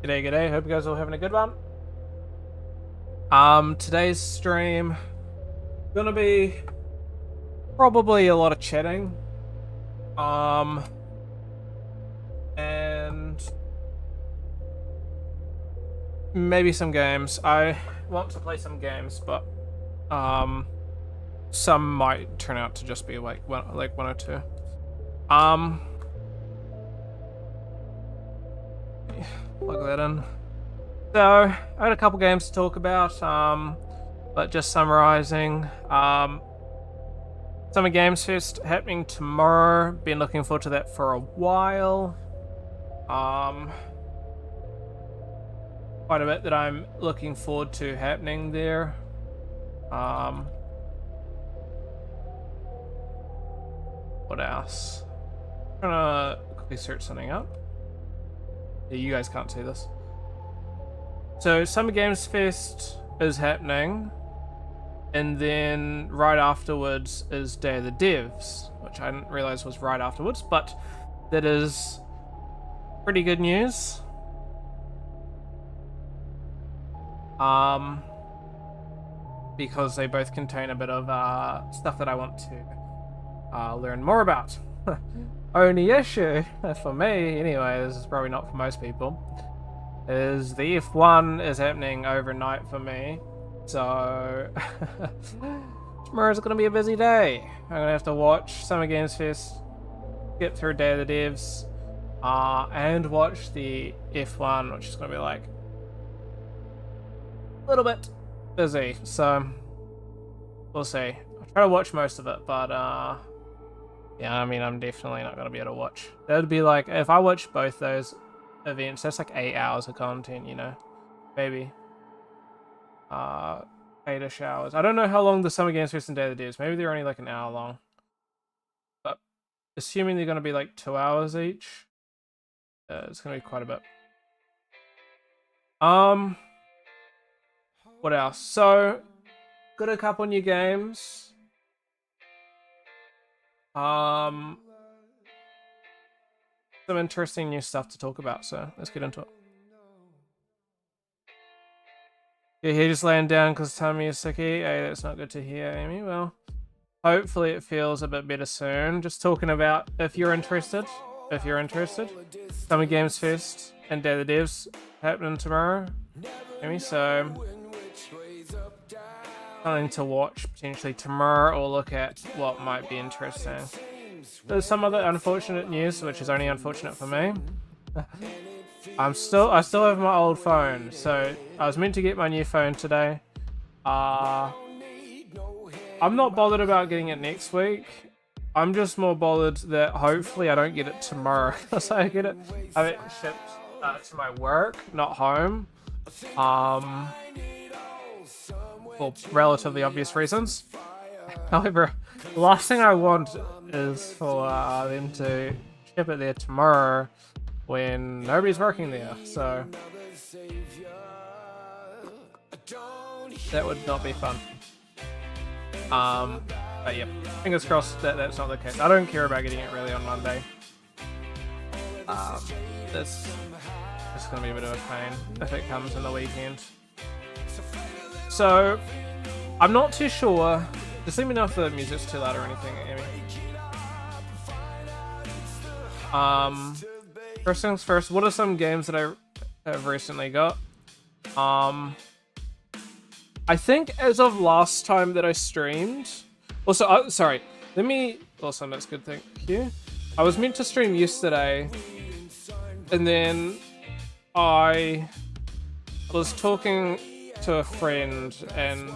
G'day, g'day. Hope you guys are all having a good one. Today's stream gonna be probably a lot of chatting. And maybe some games. I want to play some games, but some might turn out to just be like one or two. Plug that in. So I had a couple games to talk about, but just summarizing. Summer Games Fest happening tomorrow. Been looking forward to that for a while. Quite a bit that I'm looking forward to happening there. What else? I'm trying to quickly search something up. Yeah, you guys can't see this. So Summer Games Fest is happening, and then right afterwards is Day of the Devs, which I didn't realize was right afterwards, but that is pretty good news. Because they both contain a bit of stuff that I want to learn more about. Only issue, for me anyway, this is probably not for most people, is the F1 is happening overnight for me, so tomorrow's gonna be a busy day. I'm gonna have to watch Summer Games Fest, get through Day of the Devs, and watch the F1, which is gonna be like a little bit busy, so we'll see. I'll try to watch most of it, but yeah, I mean, I'm definitely not going to be able to watch. That would be like, if I watch both those events, that's like 8 hours of content, you know? Maybe. 8-ish hours. I don't know how long the Summer Games Fest and Day of the Devs. Maybe they're only like an hour long. But assuming they're going to be like 2 hours each, it's going to be quite a bit. What else? So, got a couple new games. Some interesting new stuff to talk about, so let's get into it. Yeah, he just laying down because tummy is sicky. Hey, that's not good to hear, Amy. Well, hopefully it feels a bit better soon. Just talking about if you're interested. Summer Games Fest and Day of the Devs happening tomorrow, Amy, so something to watch potentially tomorrow or look at what might be interesting. There's some other unfortunate news, which is only unfortunate for me. I still have my old phone, so I was meant to get my new phone today. I'm not bothered about getting it next week. I'm just more bothered that hopefully I don't get it tomorrow, because I get it shipped to my work, not home. For relatively obvious reasons. However, the last thing I want is for them to ship it there tomorrow when nobody's working there, so that would not be fun. But yeah, fingers crossed that that's not the case. I don't care about getting it really on Monday. This is going to be a bit of a pain if it comes in the weekend. So, I'm not too sure. Just let me know if the music's too loud or anything, Amy. First things first, what are some games that I have recently got? I think as of last time that I streamed... Also, sorry. Also, that's a good thing. Here. I was meant to stream yesterday, and then I was talking to a friend and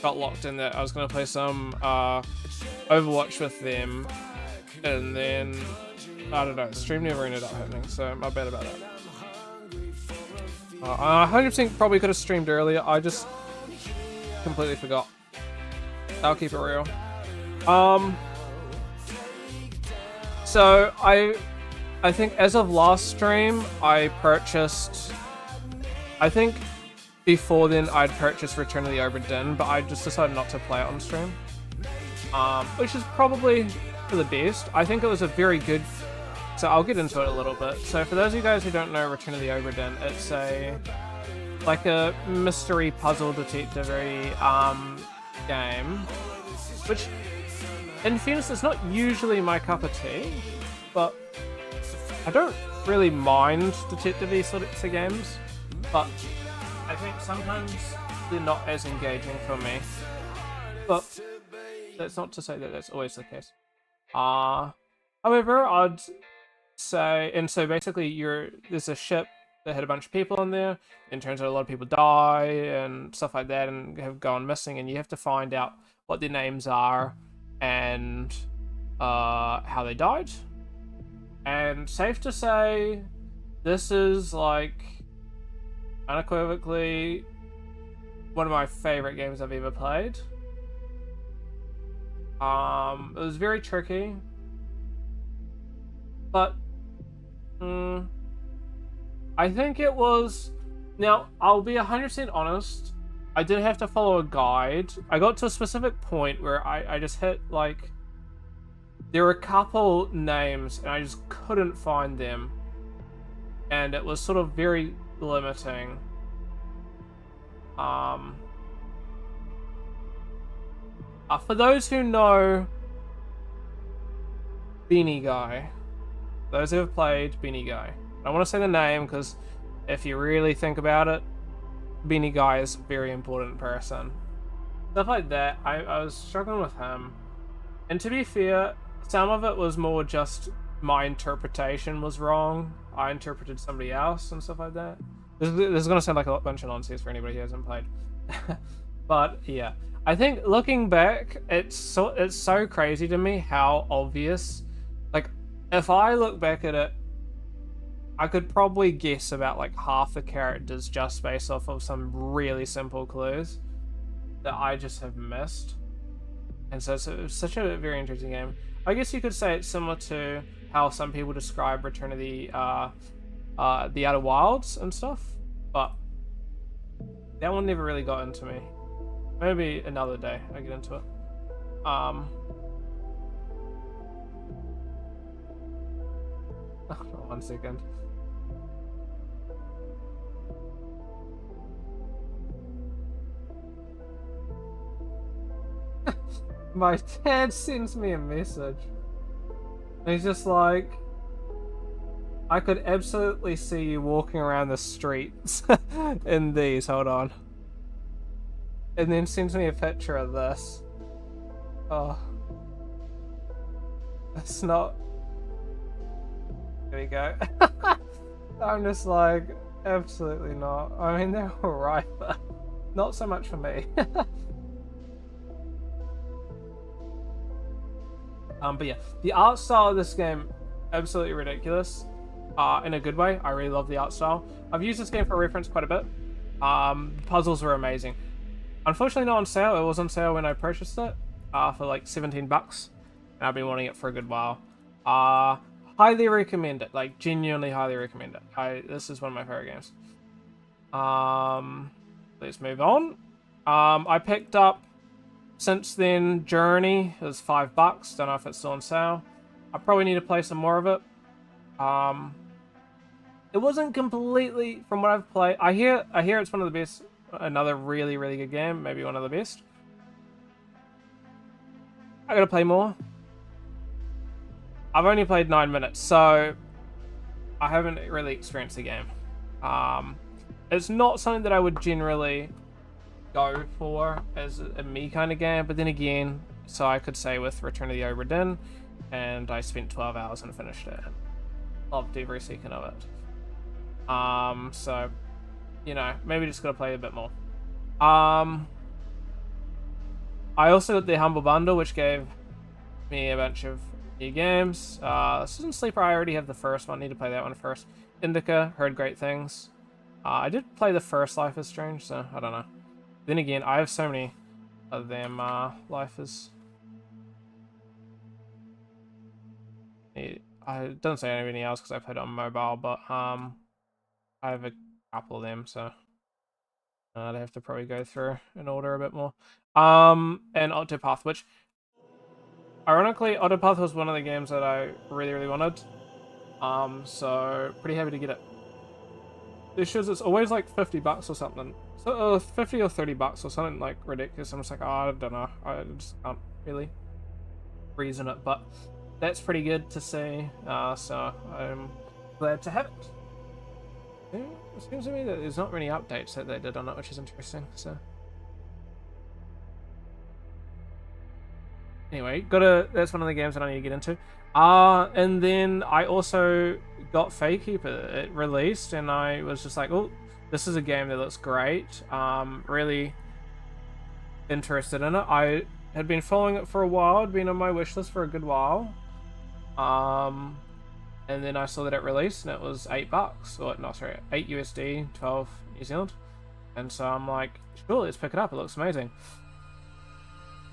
got locked in that I was going to play some Overwatch with them, and then I don't know, the stream never ended up happening, so my bad about that. I 100% probably could have streamed earlier, I just completely forgot. I'll keep it real. So I think as of last stream I purchased, I think before then I'd purchased Return of the Obra Dinn, but I just decided not to play it on stream. Which is probably for the best. I think it was a very good So I'll get into it a little bit. So for those of you guys who don't know Return of the Obra Dinn, it's like a mystery puzzle detective game, which in fairness is not usually my cup of tea, but I don't really mind detective-y sorts of games, but I think sometimes they're not as engaging for me. But that's not to say that that's always the case. However, I'd say, and so basically there's a ship that had a bunch of people in there, and turns out a lot of people die and stuff like that and have gone missing, and you have to find out what their names are and how they died. And safe to say, this is like unequivocally one of my favorite games I've ever played. It was very tricky, but I think it was... Now, I'll be 100% honest, I did have to follow a guide. I got to a specific point where I just hit, like... There were a couple names, and I just couldn't find them. And it was sort of very limiting. For those who know Beanie Guy, those who have played Beanie Guy, I want to say the name because if you really think about it, Beanie Guy is a very important person. Stuff like that, I was struggling with him. And to be fair, some of it was more just my interpretation was wrong. I interpreted somebody else and stuff like that. This is going to sound like a bunch of nonsense for anybody who hasn't played. But yeah, I think looking back, it's so crazy to me how obvious. Like, if I look back at it, I could probably guess about like half the characters just based off of some really simple clues that I just have missed. And so it's such a very interesting game. I guess you could say it's similar to how some people describe Return of the Outer Wilds and stuff, but that one never really got into me. Maybe another day I get into it. One second. My dad sends me a message. And he's just like, I could absolutely see you walking around the streets in these. Hold on. And then sends me a picture of this. Oh. It's not... There we go. I'm just like, absolutely not. I mean, they're alright, but not so much for me. But yeah, the art style of this game, absolutely ridiculous. In a good way. I really love the art style. I've used this game for reference quite a bit. Puzzles were amazing. Unfortunately not on sale. It was on sale when I purchased it for like $17. And I've been wanting it for a good while. Highly recommend it. Like, genuinely highly recommend it. This is one of my favorite games. Let's move on. I picked up, since then, Journey. It was $5. Don't know if it's still on sale. I probably need to play some more of it. It wasn't completely, from what I've played. I hear it's one of the best. Another really, really good game. Maybe one of the best. I gotta play more. I've only played 9 minutes, so I haven't really experienced the game. It's not something that I would generally go for as a me kind of game, but then again, so I could say with Return of the Obra Dinn, and I spent 12 hours and finished it. Loved every second of it. So, you know, maybe just gotta play a bit more. I also got the Humble Bundle, which gave me a bunch of new games. Citizen Sleeper, I already have the first one. Need to play that one first. Indica, heard great things. I did play the first Life is Strange, so I don't know. Then again, I have so many of them. Life is... It doesn't say anything else because I played it on mobile, but I have a couple of them, so I'd have to probably go through and order a bit more. And Octopath, which ironically, Octopath was one of the games that I really, really wanted. So pretty happy to get it. This shows it's always like $50 or something. So 50 or $30 or something like ridiculous. I'm just like, oh, I don't know. I just can't really reason it, but that's pretty good to see. So I'm glad to have it. Yeah, it seems to me that there's not many updates that they did on it, which is interesting. So anyway, that's one of the games that I need to get into. And then I also got Fatekeeper. It released, and I was just like, oh, this is a game that looks great. Really interested in it. I had been following it for a while. It'd been on my wish list for a good while. And then I saw that it released, and it was $8. Or no, sorry, 8 USD, 12 New Zealand. And so I'm like, sure, let's pick it up. It looks amazing.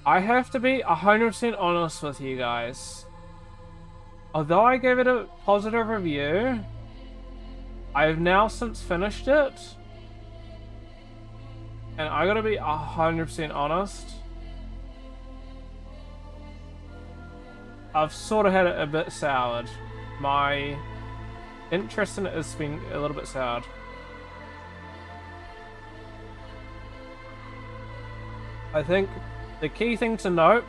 I have to be 100% honest with you guys. Although I gave it a positive review, I have now since finished it. And I gotta be 100% honest. I've sort of had it a bit soured. My interest in it has been a little bit soured. I think the key thing to note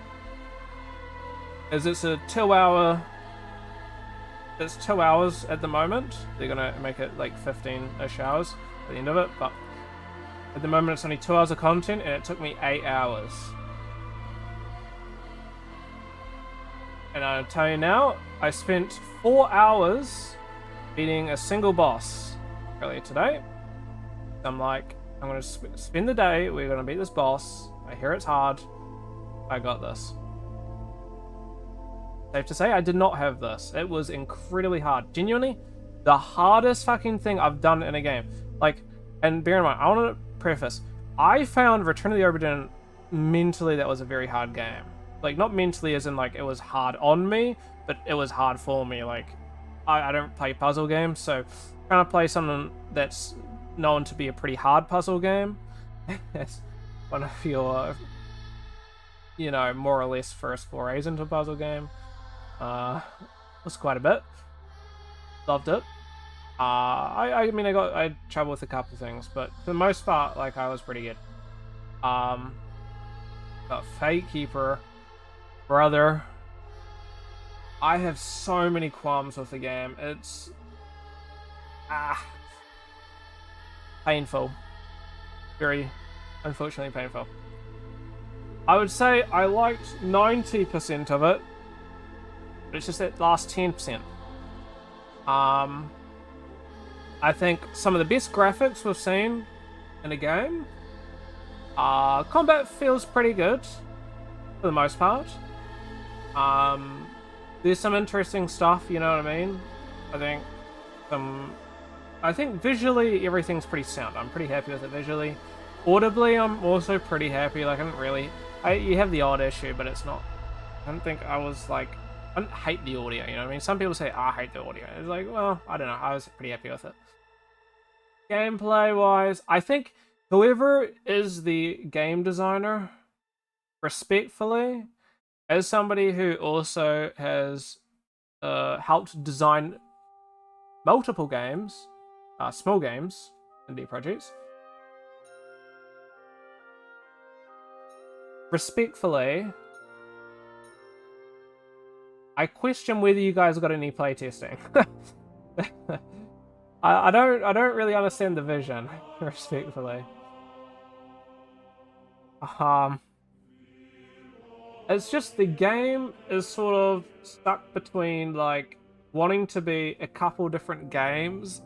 is it's a 2 hour. It's 2 hours at the moment. They're gonna make it like 15-ish hours at the end of it, but at the moment it's only 2 hours of content, and it took me 8 hours. And I'll tell you now, I spent 4 hours beating a single boss earlier today. I'm like, I'm gonna spend the day. We're gonna beat this boss. I hear it's hard. I got this. Safe to say, I did not have this. It was incredibly hard. Genuinely, the hardest fucking thing I've done in a game. Like, and bear in mind, I want to preface, I found Return of the Obra Dinn mentally that was a very hard game. Like, not mentally as in, like, it was hard on me, but it was hard for me. Like, I don't play puzzle games, so trying to play something that's known to be a pretty hard puzzle game, that's one of your, you know, more or less first forays into a puzzle game. Was quite a bit. Loved it. I mean, I had trouble with a couple things, but for the most part, like, I was pretty good. Got Fatekeeper, brother. I have so many qualms with the game. It's painful. Very, unfortunately, painful. I would say I liked 90% of it. It's just that last 10%. I think some of the best graphics we've seen in a game. Combat feels pretty good for the most part. There's some interesting stuff, you know what I mean? I think visually everything's pretty sound. I'm pretty happy with it visually. Audibly, I'm also pretty happy. Like, you have the odd issue, but it's not. I don't think I was like. I don't hate the audio, you know what I mean? Some people say, I hate the audio. It's like, well, I don't know. I was pretty happy with it. Gameplay-wise, I think whoever is the game designer, respectfully, as somebody who also has helped design multiple games, small games, indie projects, respectfully, I question whether you guys got any playtesting. I don't really understand the vision, respectfully. It's just the game is sort of stuck between like wanting to be a couple different games,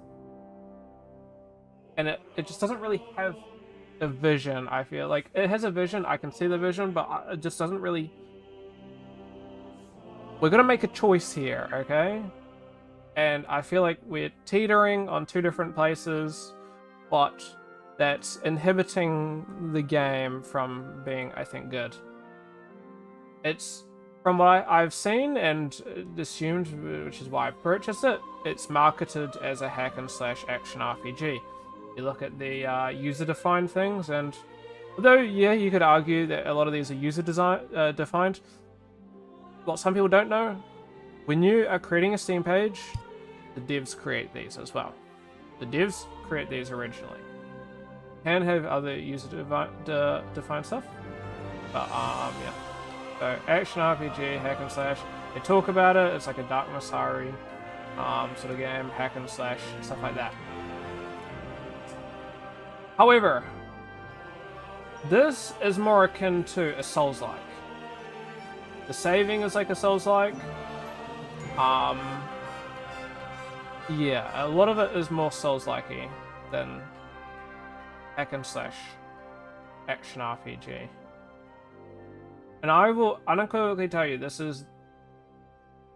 and it just doesn't really have a vision. I feel like it has a vision. I can see the vision, but it just doesn't really. We're gonna make a choice here, okay? And I feel like we're teetering on two different places, but that's inhibiting the game from being, I think, good. It's, from what I've seen and assumed, which is why I purchased it, it's marketed as a hack and slash action RPG. You look at the user-defined things, and although, yeah, you could argue that a lot of these are user-defined, what some people don't know, when you are creating a Steam page, the devs create these as well. The devs create these originally. Can have other user defined stuff, but yeah. So action RPG, hack and slash. They talk about it. It's like a Dark Masari sort of game, hack and slash, stuff like that. However, this is more akin to a Souls-like. The saving is like a Souls-like. Yeah, a lot of it is more Souls-like-y than hack and slash action RPG. And I will unequivocally tell you, this is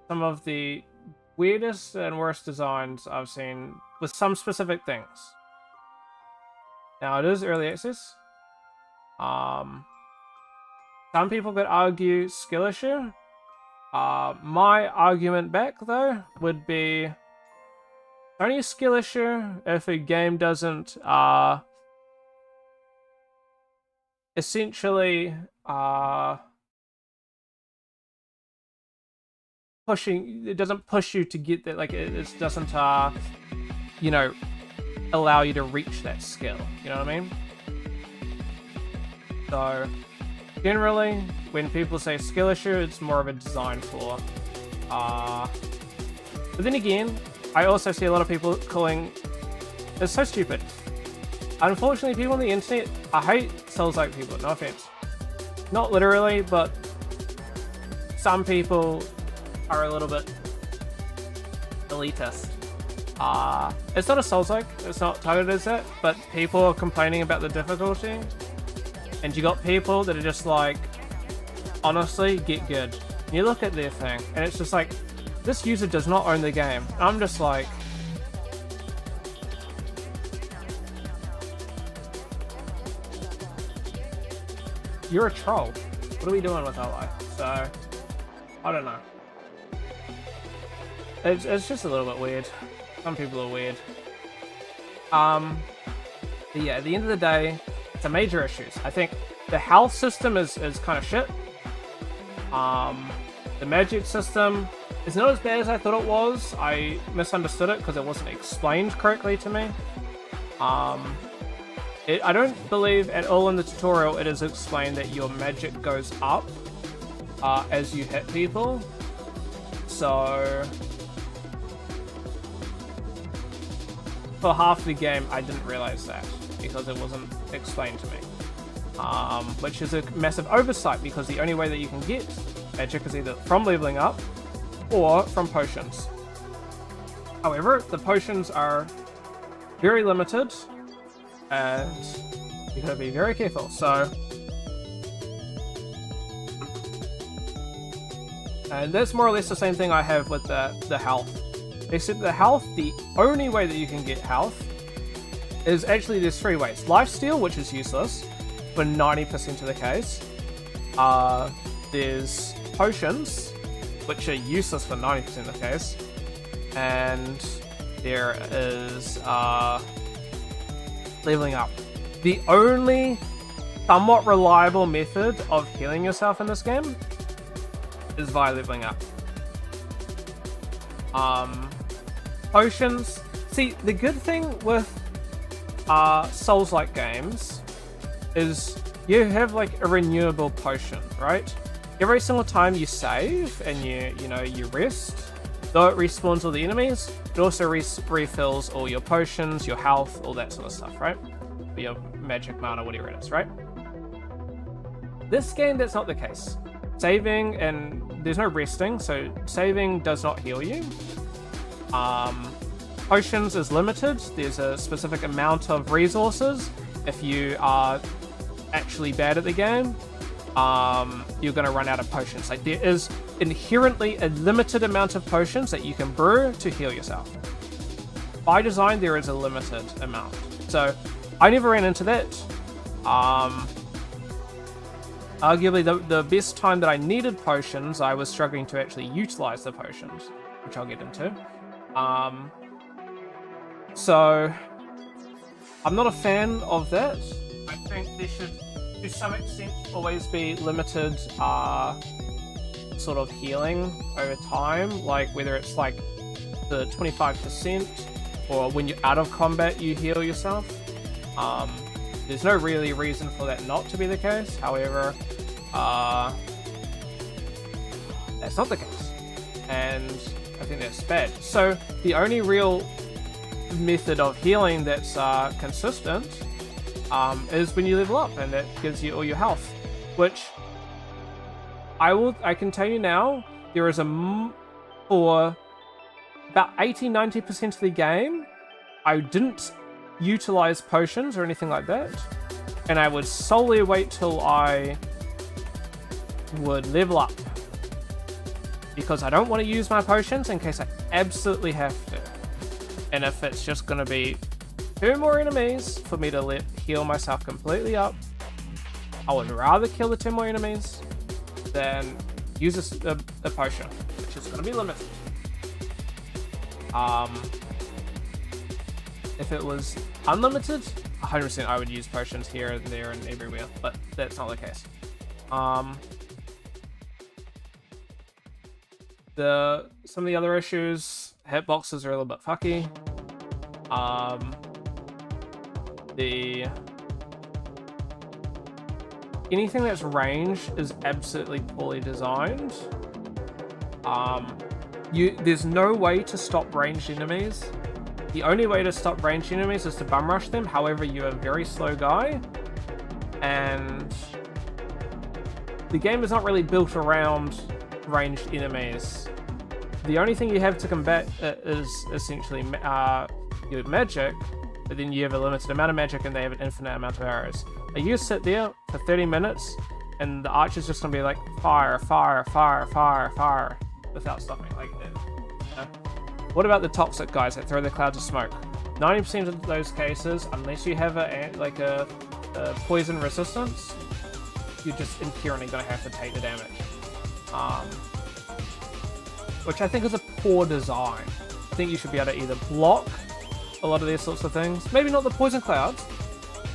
some of the weirdest and worst designs I've seen with some specific things. Now, it is early access. Some people could argue skill issue. My argument back, though, would be only a skill issue if a game doesn't essentially it doesn't push you to get that, like it doesn't you know, allow you to reach that skill, you know what I mean? So generally when people say skill issue, it's more of a design flaw. But then again, I also see a lot of people calling it's so stupid. Unfortunately, people on the internet, I hate Souls-like people, no offense. Not literally, but some people are a little bit elitist. It's not a Souls-like, it's not targeted as that, but people are complaining about the difficulty. And you got people that are just like, honestly, get good. And you look at their thing, and it's just like, this user does not own the game. I'm just like, you're a troll. What are we doing with our life? So, I don't know. It's just a little bit weird. Some people are weird. But yeah, at the end of the day, it's a major issues. I think the health system is kind of shit. The magic system is not as bad as I thought it was. I misunderstood it because it wasn't explained correctly to me. I don't believe at all in the tutorial it is explained that your magic goes up as you hit people. So for half the game I didn't realize that because it wasn't explained to me. Which is a massive oversight because the only way that you can get magic is either from leveling up or from potions. However, the potions are very limited and you gotta be very careful. So, and that's more or less the same thing I have with the health. Except the health, the only way that you can get health is actually there's three ways. Lifesteal, which is useless for 90% of the case. There's potions, which are useless for 90% of the case. And there is leveling up. The only somewhat reliable method of healing yourself in this game is via leveling up. Potions. See, the good thing with Souls-like games is you have like a renewable potion, right? Every single time you save and you rest, though it respawns all the enemies, it also refills all your potions, your health, all that sort of stuff, right? Or your magic mana, whatever it is, right? This game, that's not the case. Saving, and there's no resting, so saving does not heal you. Potions is limited. There's a specific amount of resources. If you are actually bad at the game, you're going to run out of potions. Like, there is inherently a limited amount of potions that you can brew to heal yourself. By design, there is a limited amount. So, I never ran into that. Arguably, the best time that I needed potions, I was struggling to actually utilize the potions, which I'll get into. So, I'm not a fan of that. I think there should, to some extent, always be limited sort of healing over time, like whether it's like the 25%, or when you're out of combat you heal yourself. There's no really reason for that not to be the case. However, that's not the case, and I think that's bad. So the only real method of healing that's consistent is when you level up, and that gives you all your health, which I can tell you now, there is for about 80-90% of the game, I didn't utilize potions or anything like that, and I would solely wait till I would level up, because I don't want to use my potions in case I absolutely have to. And if it's just going to be 2 more enemies for me to heal myself completely up, I would rather kill the 2 more enemies than use a potion, which is going to be limited. If it was unlimited, 100% I would use potions here and there and everywhere, but that's not the case. Some of the other issues, hitboxes are a little bit fucky. Anything that's ranged is absolutely poorly designed. There's no way to stop ranged enemies. The only way to stop ranged enemies is to bum rush them. However, you're a very slow guy, and the game is not really built around ranged enemies. The only thing you have to combat is essentially your magic, but then you have a limited amount of magic and they have an infinite amount of arrows. You sit there for 30 minutes and the archer's just gonna be like fire, fire, fire, fire, fire without stopping, like that. You know? What about the toxic guys that throw the clouds of smoke? 90% of those cases, unless you have a poison resistance, you're just inherently gonna have to take the damage. Which I think is a poor design. I think you should be able to either block a lot of these sorts of things. Maybe not the poison clouds,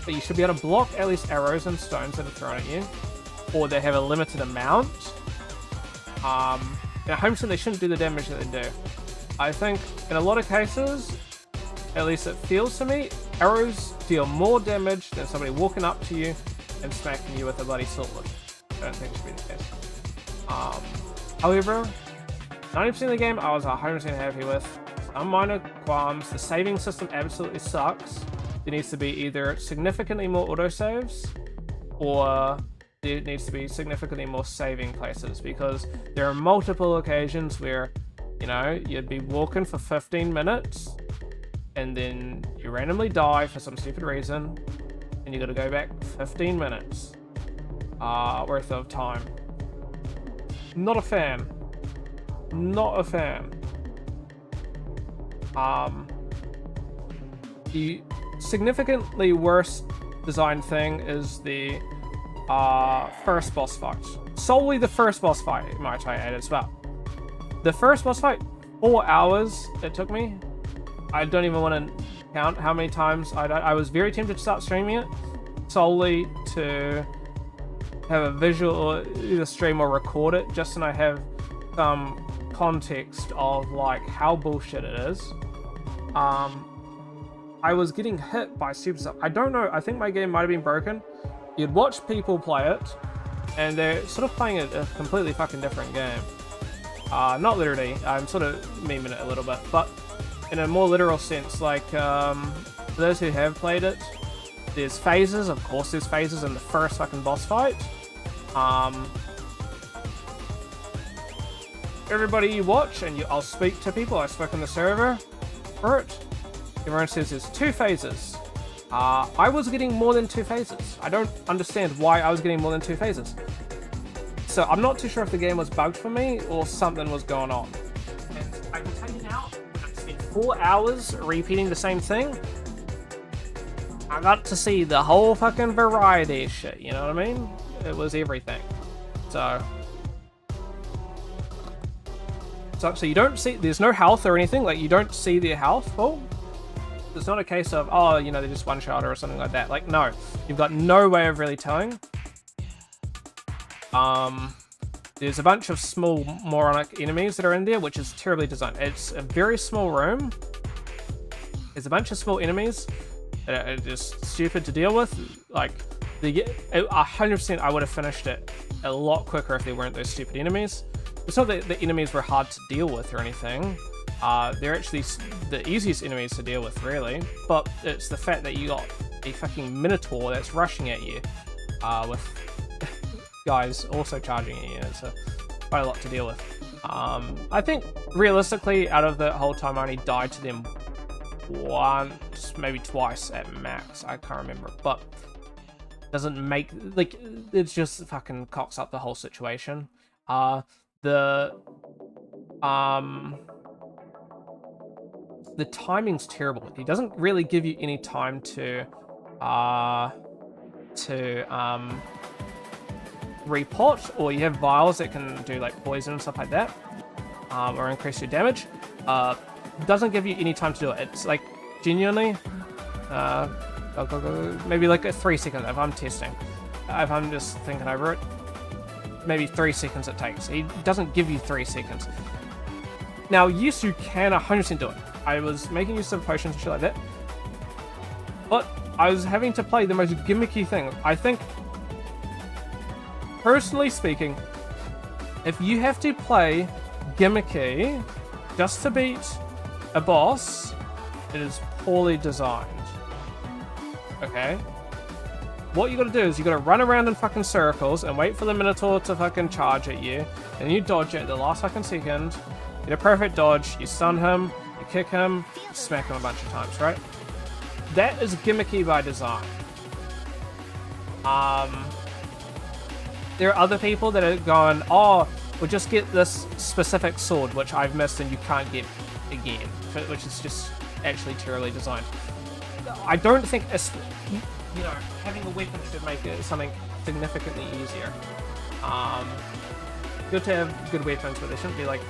but you should be able to block at least arrows and stones that are thrown at you, or they have a limited amount. In a homestead, they shouldn't do the damage that they do. I think in a lot of cases, at least it feels to me, arrows deal more damage than somebody walking up to you and smacking you with a bloody sword. I don't think it should be the case. However, 90% of the game I was 100% happy with. Some minor qualms. The saving system absolutely sucks. There needs to be either significantly more autosaves, or there needs to be significantly more saving places, because there are multiple occasions where, you know, you'd be walking for 15 minutes and then you randomly die for some stupid reason and you gotta go back 15 minutes worth of time. Not a fan. Not a fan. The significantly worse design thing is the first boss fight. Solely the first boss fight, might I add as well. The first boss fight, 4 hours it took me. I don't even want to count how many times I died. I was very tempted to start streaming it solely to have a visual, or either stream or record it, just so I have some context of like how bullshit it is. I was getting hit by super stuff. I don't know, I think my game might have been broken. You'd watch people play it and they're sort of playing a completely fucking different game. Not literally, I'm sort of memeing it a little bit, but in a more literal sense, like, for those who have played it, there's phases, of course there's phases in the first fucking boss fight. Everybody you watch, and I'll speak to people, I spoke on the server for it, everyone says there's 2 phases. I was getting more than 2 phases. I don't understand why I was getting more than 2 phases. So I'm not too sure if the game was bugged for me or something was going on. And I can tell you now, I spent 4 hours repeating the same thing. I got to see the whole fucking variety of shit, you know what I mean? It was everything. So you don't see, there's no health or anything, like you don't see their health pool. It's not a case of, oh, you know, they're just one-shot or something like that. Like, no, you've got no way of really telling. There's a bunch of small moronic enemies that are in there, which is terribly designed. It's a very small room. There's a bunch of small enemies that are just stupid to deal with. Like, 100% I would have finished it a lot quicker if there weren't those stupid enemies. It's not that the enemies were hard to deal with or anything. They're actually the easiest enemies to deal with, really. But it's the fact that you got a fucking Minotaur that's rushing at you with guys also charging at you. It's quite a lot to deal with. I think, realistically, out of the whole time, I only died to them once, maybe twice at max. I can't remember. But doesn't make... Like, it just fucking cocks up the whole situation. The timing's terrible. He doesn't really give you any time to repot, or you have vials that can do like poison and stuff like that, or increase your damage. Doesn't give you any time to do it. It's like genuinely maybe like a 3 seconds if I'm testing. If I'm just thinking over it, maybe 3 seconds it takes. He doesn't give you 3 seconds. Now, yes, you can 100% do it. I was making use of potions and shit like that, but I was having to play the most gimmicky thing. I think, personally speaking, if you have to play gimmicky just to beat a boss, it is poorly designed. Okay? What you gotta do is you gotta run around in fucking circles and wait for the Minotaur to fucking charge at you, and you dodge it at the last fucking second, get a perfect dodge, you stun him, you kick him, you smack him a bunch of times, right? That is gimmicky by design. There are other people that are going, oh, we'll just get this specific sword, which I've missed and you can't get again, which is just actually terribly designed. I don't think, you know, having a weapon should make it something significantly easier. Good to have good weapons, but there shouldn't be like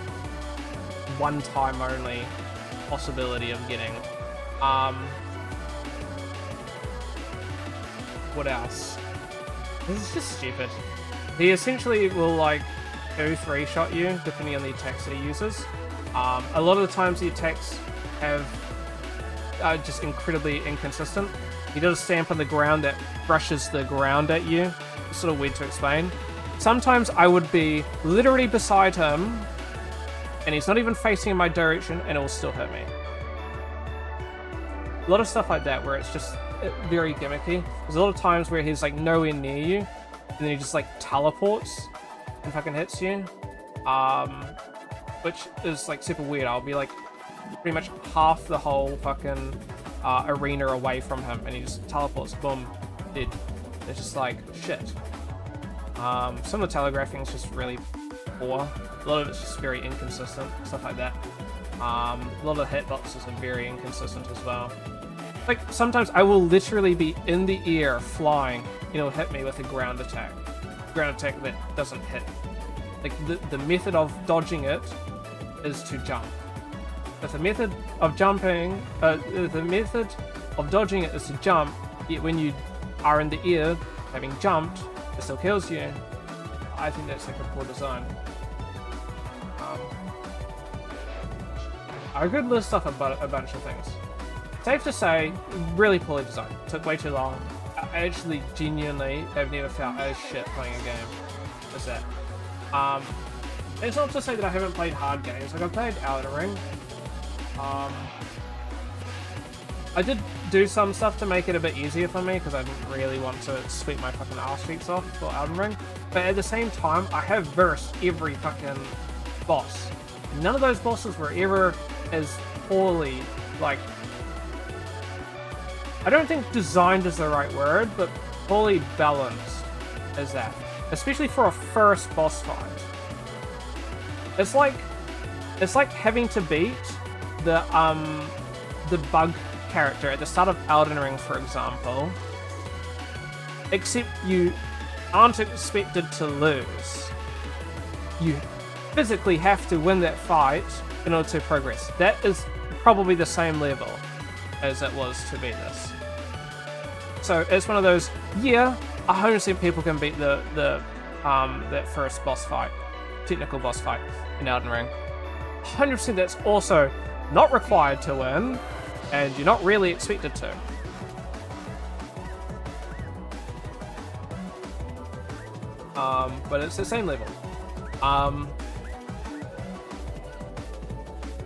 one time only possibility of getting. What else? This is just stupid. He essentially will like 2-3-shot you depending on the attacks that he uses. A lot of the times the attacks have just incredibly inconsistent. He does a stamp on the ground that brushes the ground at you. It's sort of weird to explain. Sometimes I would be literally beside him and he's not even facing in my direction and it will still hit me. A lot of stuff like that where it's just very gimmicky. There's a lot of times where he's like nowhere near you and then he just like teleports and fucking hits you. Which is like super weird. I'll be like pretty much half the whole fucking arena away from him and he just teleports, boom, dead. It's just like, shit. Some of the telegraphing is just really poor. A lot of it's just very inconsistent, stuff like that. A lot of the hitboxes are very inconsistent as well. Like, sometimes I will literally be in the air, flying, and it'll hit me with a ground attack. Ground attack that doesn't hit. Like, the method of dodging it is to jump. If the method of jumping, the method of dodging it is to jump, yet when you are in the air, having jumped, it still kills you. I think that's like a poor design. I could list off a bunch of things. Safe to say, really poorly designed. Took way too long. I actually genuinely have never felt as shit playing a game as that. It's not to say that I haven't played hard games. Like, I played Elden Ring. I did do some stuff to make it a bit easier for me because I didn't really want to sweep my fucking arse cheeks off for Elden Ring. But at the same time, I have versed every fucking boss. None of those bosses were ever as poorly, like... I don't think designed is the right word, but poorly balanced as that. Especially for a first boss fight. It's like having to beat the bug character at the start of Elden Ring, for example, except you aren't expected to lose. You physically have to win that fight in order to progress. That is probably the same level as it was to beat this. So it's one of those, yeah, 100% people can beat that first boss fight. technical boss fight in Elden Ring. 100% that's also not required to win, and you're not really expected to. But it's the same level.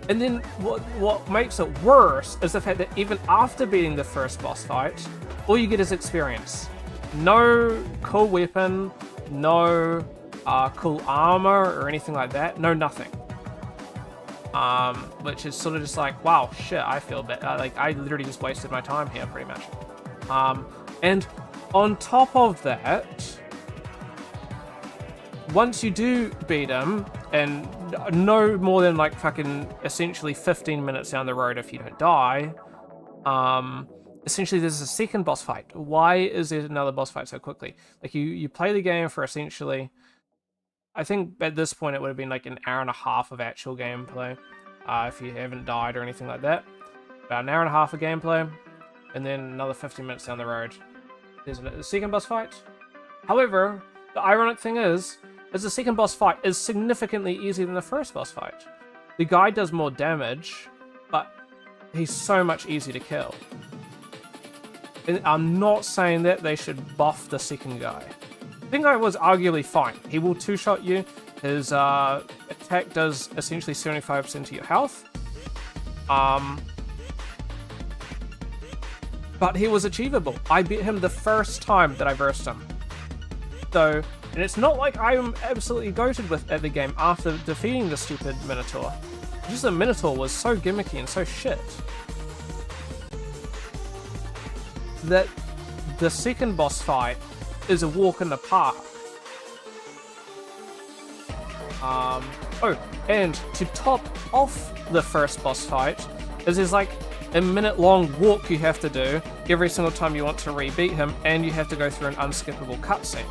And then what makes it worse is the fact that even after beating the first boss fight, all you get is experience. No cool weapon, no cool armor or anything like that. No nothing. Which is sort of just like, wow, shit, I feel bad. Like, I literally just wasted my time here, pretty much. And on top of that, once you do beat him, and no more than like fucking essentially 15 minutes down the road if you don't die, essentially there's a second boss fight. Why is there another boss fight so quickly? Like, you play the game for essentially, I think at this point it would have been like an hour and a half of actual gameplay, if you haven't died or anything like that. About an hour and a half of gameplay, and then another 15 minutes down the road, there's a second boss fight. However, the ironic thing is the second boss fight is significantly easier than the first boss fight. The guy does more damage, but he's so much easier to kill. And I'm not saying that they should buff the second guy. The second guy was arguably fine. He will two-shot you. His attack does essentially 75% of your health. But he was achievable. I beat him the first time that I versed him. So, and it's not like I'm absolutely goated at the game after defeating the stupid Minotaur. Just the Minotaur was so gimmicky and so shit that the second boss fight is a walk in the park. Oh, and to top off the first boss fight is there's like a minute-long walk you have to do every single time you want to re-beat him, and you have to go through an unskippable cutscene.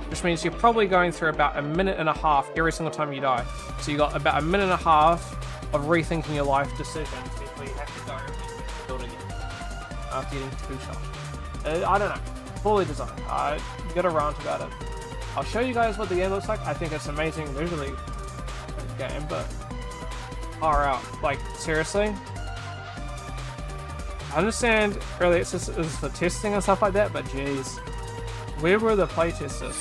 Which means you're probably going through about a minute and a half every single time you die. So you got about a minute and a half of rethinking your life decisions before you have to go and build again after getting two-shot. I don't know. Poorly designed. I got a rant about it. I'll show you guys what the game looks like. I think it's amazing visually game, but far out. Like, seriously? I understand early access is for testing and stuff like that, but jeez. Where were the playtesters?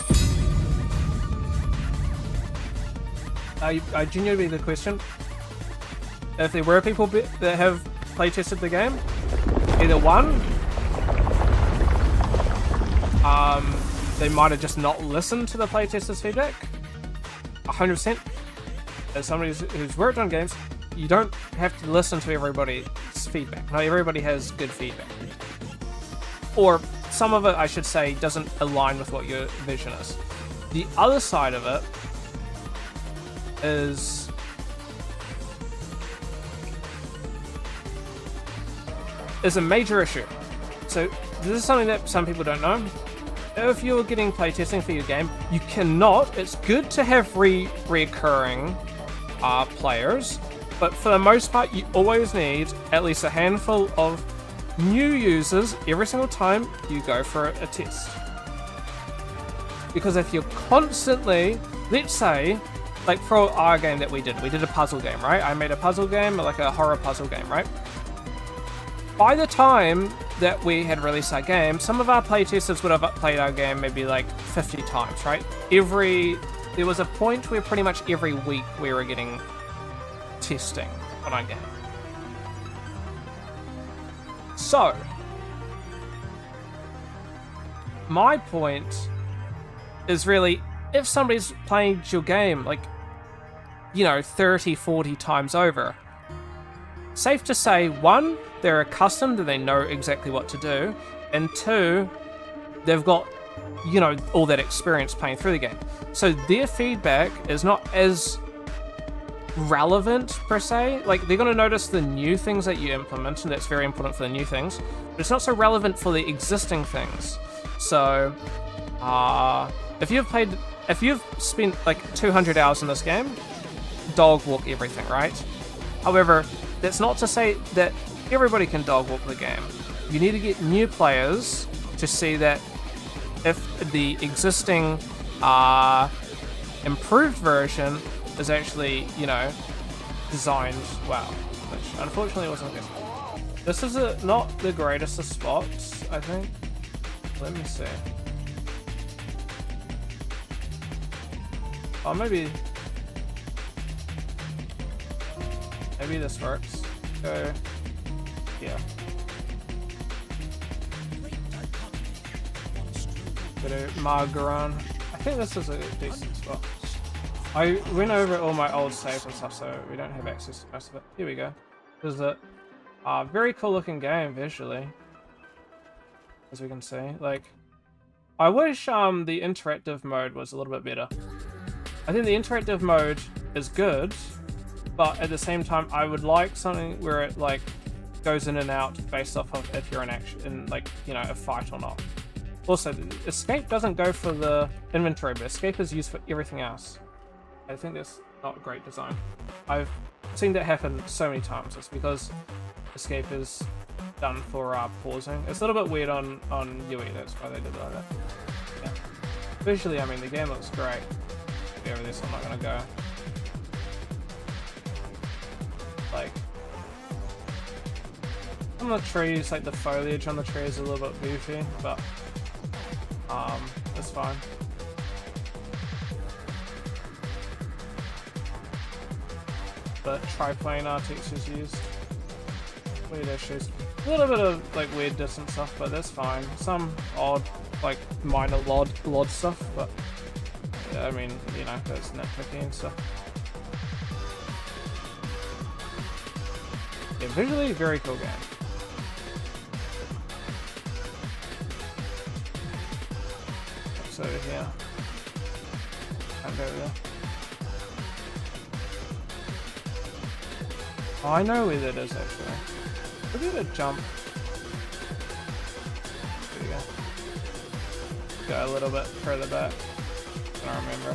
I genuinely the question. If there were people that have playtested the game, either one, they might have just not listened to the playtesters' feedback. 100%. As somebody who's worked on games, you don't have to listen to everybody's feedback. Not everybody has good feedback. Or some of it, I should say, doesn't align with what your vision is. The other side of it is a major issue. So this is something that some people don't know. If you're getting playtesting for your game, you cannot. It's good to have reoccurring players, but for the most part, you always need at least a handful of new users every single time you go for a test. Because if you're constantly, let's say, like for our game that we did a puzzle game, right? I made a puzzle game, like a horror puzzle game, right? By the time that we had released our game, some of our playtesters would have played our game maybe like 50 times, right? There was a point where pretty much every week we were getting testing on our game. So, my point is really, if somebody's playing your game, like, 30, 40 times over, safe to say, one, they're accustomed and they know exactly what to do, and two, they've got, all that experience playing through the game. So their feedback is not as relevant per se. Like, they're going to notice the new things that you implement, and that's very important for the new things, but it's not so relevant for the existing things. So if you've spent like 200 hours in this game, dog walk everything, right? However, that's not to say that everybody can dog walk the game. You need to get new players to see that if the existing improved version is actually, you know, designed well, which unfortunately wasn't good. This is not the greatest of spots, I think. Let me see. Oh, maybe this works. Go here. Go to Margaron. I think this is a decent spot. I went over all my old saves and stuff, so we don't have access to most of it. Here we go. This is a very cool looking game visually, as we can see. Like, I wish the interactive mode was a little bit better. I think the interactive mode is good, but at the same time, I would like something where it like goes in and out based off of if you're in action, like, you know, a fight or not. Also, escape doesn't go for the inventory, but escape is used for everything else. I think that's not great design. I've seen that happen so many times. It's because escape is done for pausing. It's a little bit weird on UE, that's why they did it like that. Yeah. Visually, I mean, the game looks great. Over this, I'm not gonna go. Like, some of the trees, like the foliage on the trees is a little bit goofy, but it's fine. The triplanar textures used. Weird issues. A little bit of like weird distance stuff, but that's fine. Some odd, like minor LOD stuff, but yeah, I mean, you know, that's nitpicky and stuff. Yeah, visually, very cool game. What's over here? Can't go over there. Oh, I know where that is actually. Look at it jump. There you go. Go a little bit further back. I don't remember.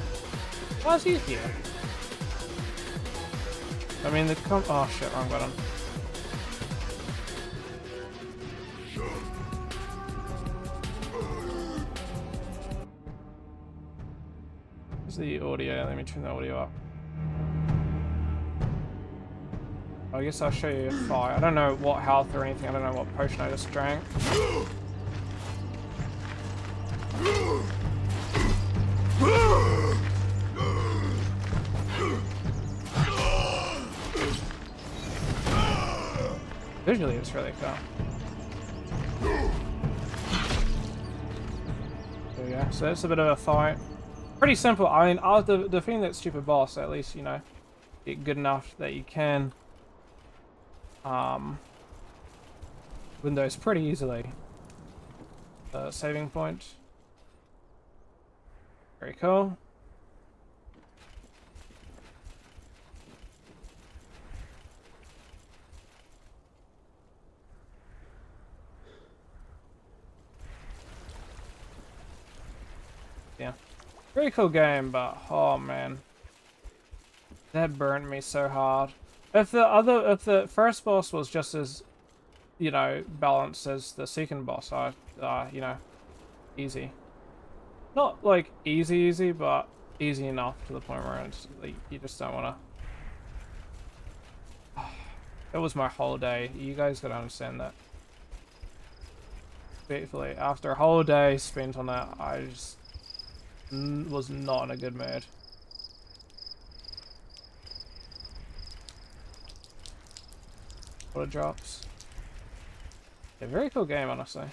Why is he here? I mean, oh shit, wrong button. Where's the audio? Let me turn the audio up. I guess I'll show you a fight. I don't know what health or anything. I don't know what potion I just drank. Visually, it's really cool. There we go. So that's a bit of a fight. Pretty simple. I mean, after defeating that stupid boss, at least, you know, get good enough that you can win those pretty easily. Saving point. Very cool. Yeah. Very cool game, but oh man. That burned me so hard. If the first boss was just as, you know, balanced as the second boss, you know, easy. Not like easy, but easy enough to the point where it's, like, you just don't want to. That was my whole day. You guys gotta understand that. Faithfully, after a whole day spent on that, I just was not in a good mood. What drops. Yeah, very cool game, honestly.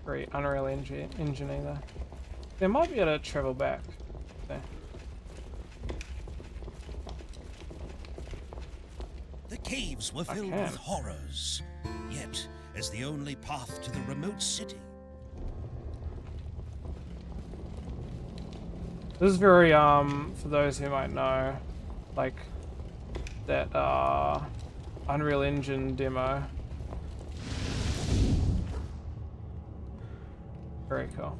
Great Unreal Engine either. They might be able to travel back. There. The caves were filled with horrors, yet as the only path to the remote city. This is very, for those who might know, like, that, Unreal Engine demo. Very cool.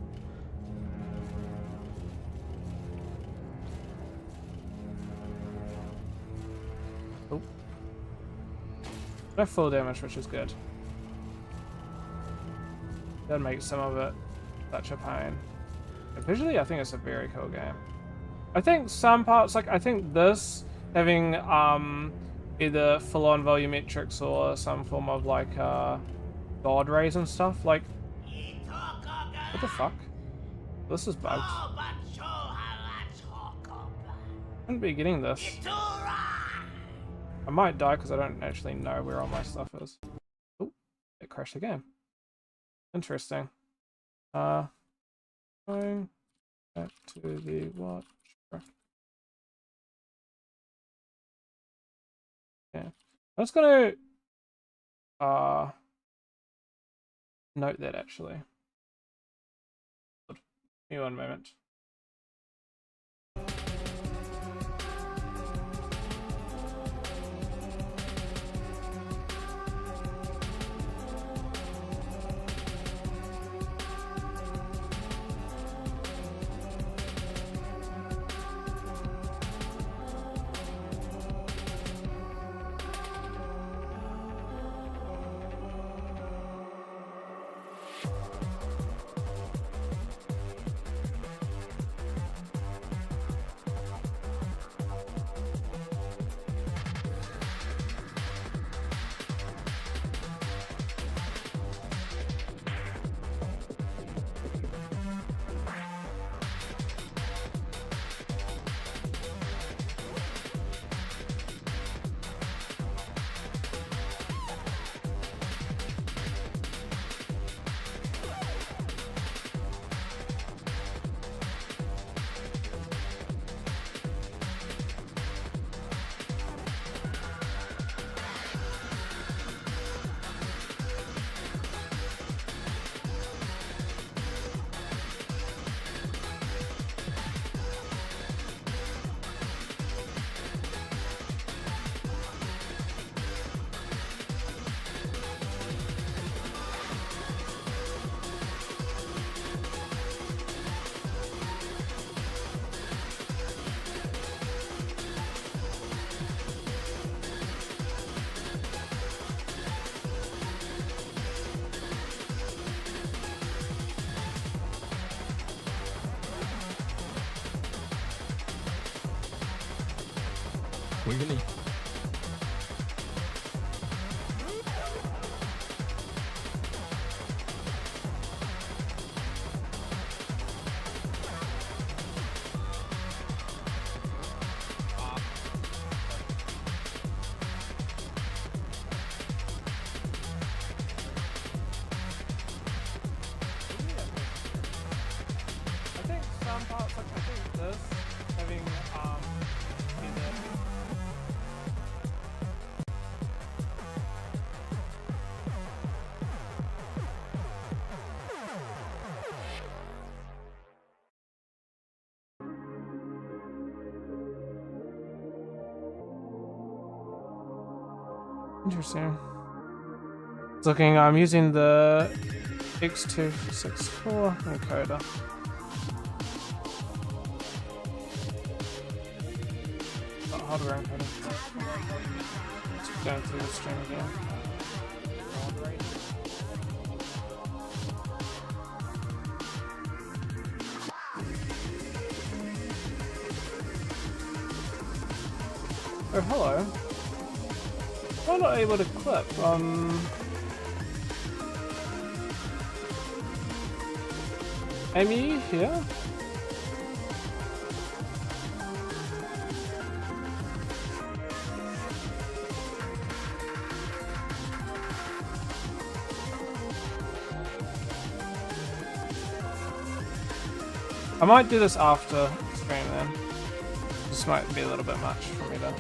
Oh. No full damage, which is good. That makes some of it such a pain. And visually, I think it's a very cool game. I think some parts, like I think this having either full-on volumetrics or some form of like god rays and stuff, like what the fuck? This is bugged. Shouldn't be getting this. I might die because I don't actually know where all my stuff is. Oh, it crashed the game. Interesting. Going back to the watch. Yeah. I'm just gonna note that actually. Give me one moment. Really? I think some parts, like I think this having either interesting. It's looking, I'm using the X264 encoder. Hardware encoder. Let's go through the stream again. Oh, hello. I'm not able to clip. Amy here? I might do this after stream then. This might be a little bit much for me to.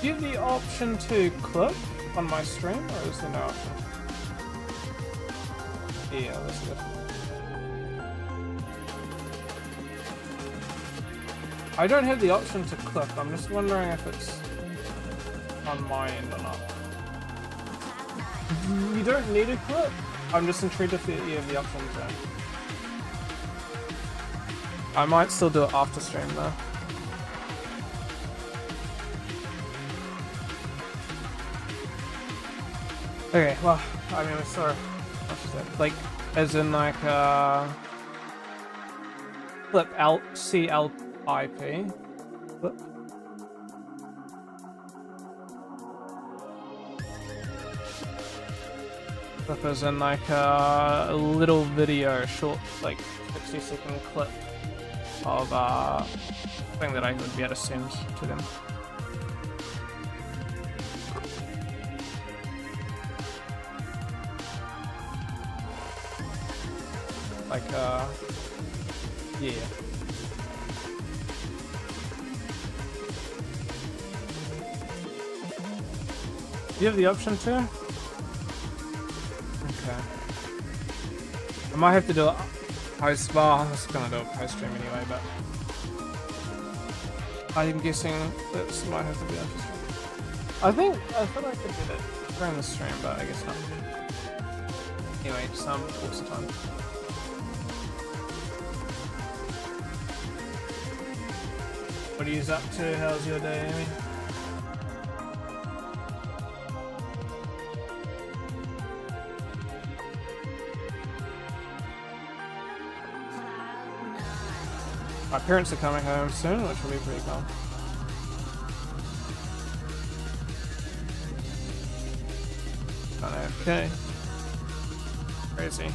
Do you have the option to clip on my stream, or is there no option? Yeah, that's good. I don't have the option to clip. I'm just wondering if it's on my end or not. You don't need a clip. I'm just intrigued if you have the option to. I might still do it after stream though. Okay, well, I mean, I saw like, as in like flip L C L I P. Flip. Flip as in like a little video, short, like 60-second clip of thing that I would be able to send to them. Like, yeah. Do you have the option to? Okay. I might have to do a post, well, I was gonna do a post stream anyway, but I'm guessing this might have to be interesting. I thought I could do it during the stream, but I guess not. Anyway, some what's the time? What are you up to? How's your day, Amy? My parents are coming home soon, which will be pretty cool. Okay. Crazy.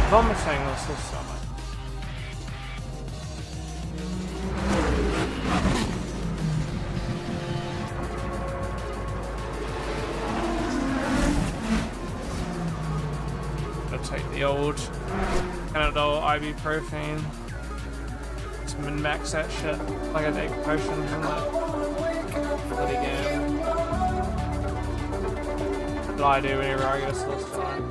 Vomiting was this summer. Gotta take the old Canadol ibuprofen to min-max that shit like I take potions in that bloody game. What do I do whenever I get a slow start?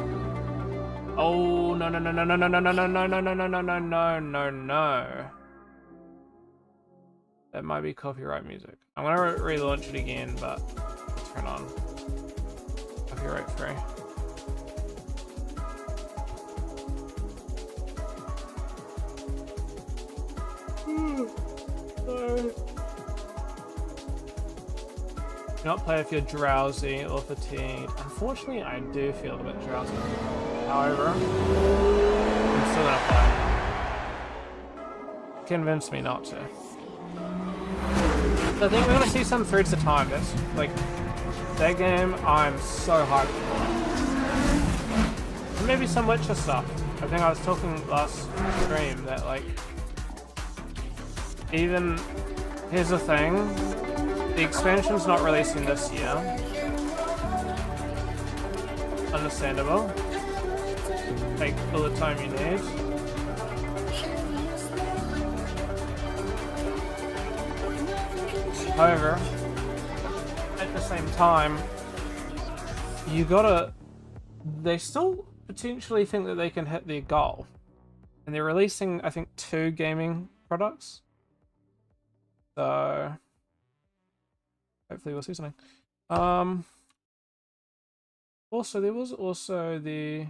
Oh no no no no no no no no no no no no no no no no no no. That might be copyright music. I'm gonna relaunch it again, but turn on copyright free. Do not play if you're drowsy or fatigued. Unfortunately, I do feel a bit drowsy. However, I'm still gonna play. Convince me not to. So I think we're gonna see some Threads of Time. That's like that game. I'm so hyped for. And maybe some Witcher stuff. I think I was talking last stream that like even here's the thing. The expansion's not releasing this year. Understandable. Take all the time you need. However, at the same time, you gotta... They still potentially think that they can hit their goal. And they're releasing, I think, 2 gaming products. So... hopefully we'll see something. Also, there was also the...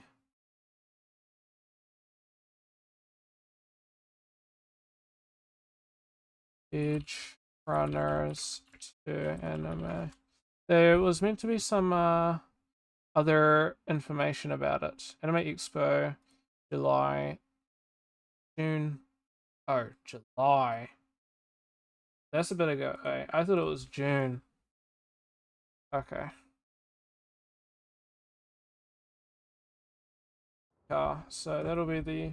Edge Runners 2 anime. There was meant to be some other information about it. Anime Expo, June. Oh, July. That's a bit ago. I thought it was June. Okay. So that'll be the...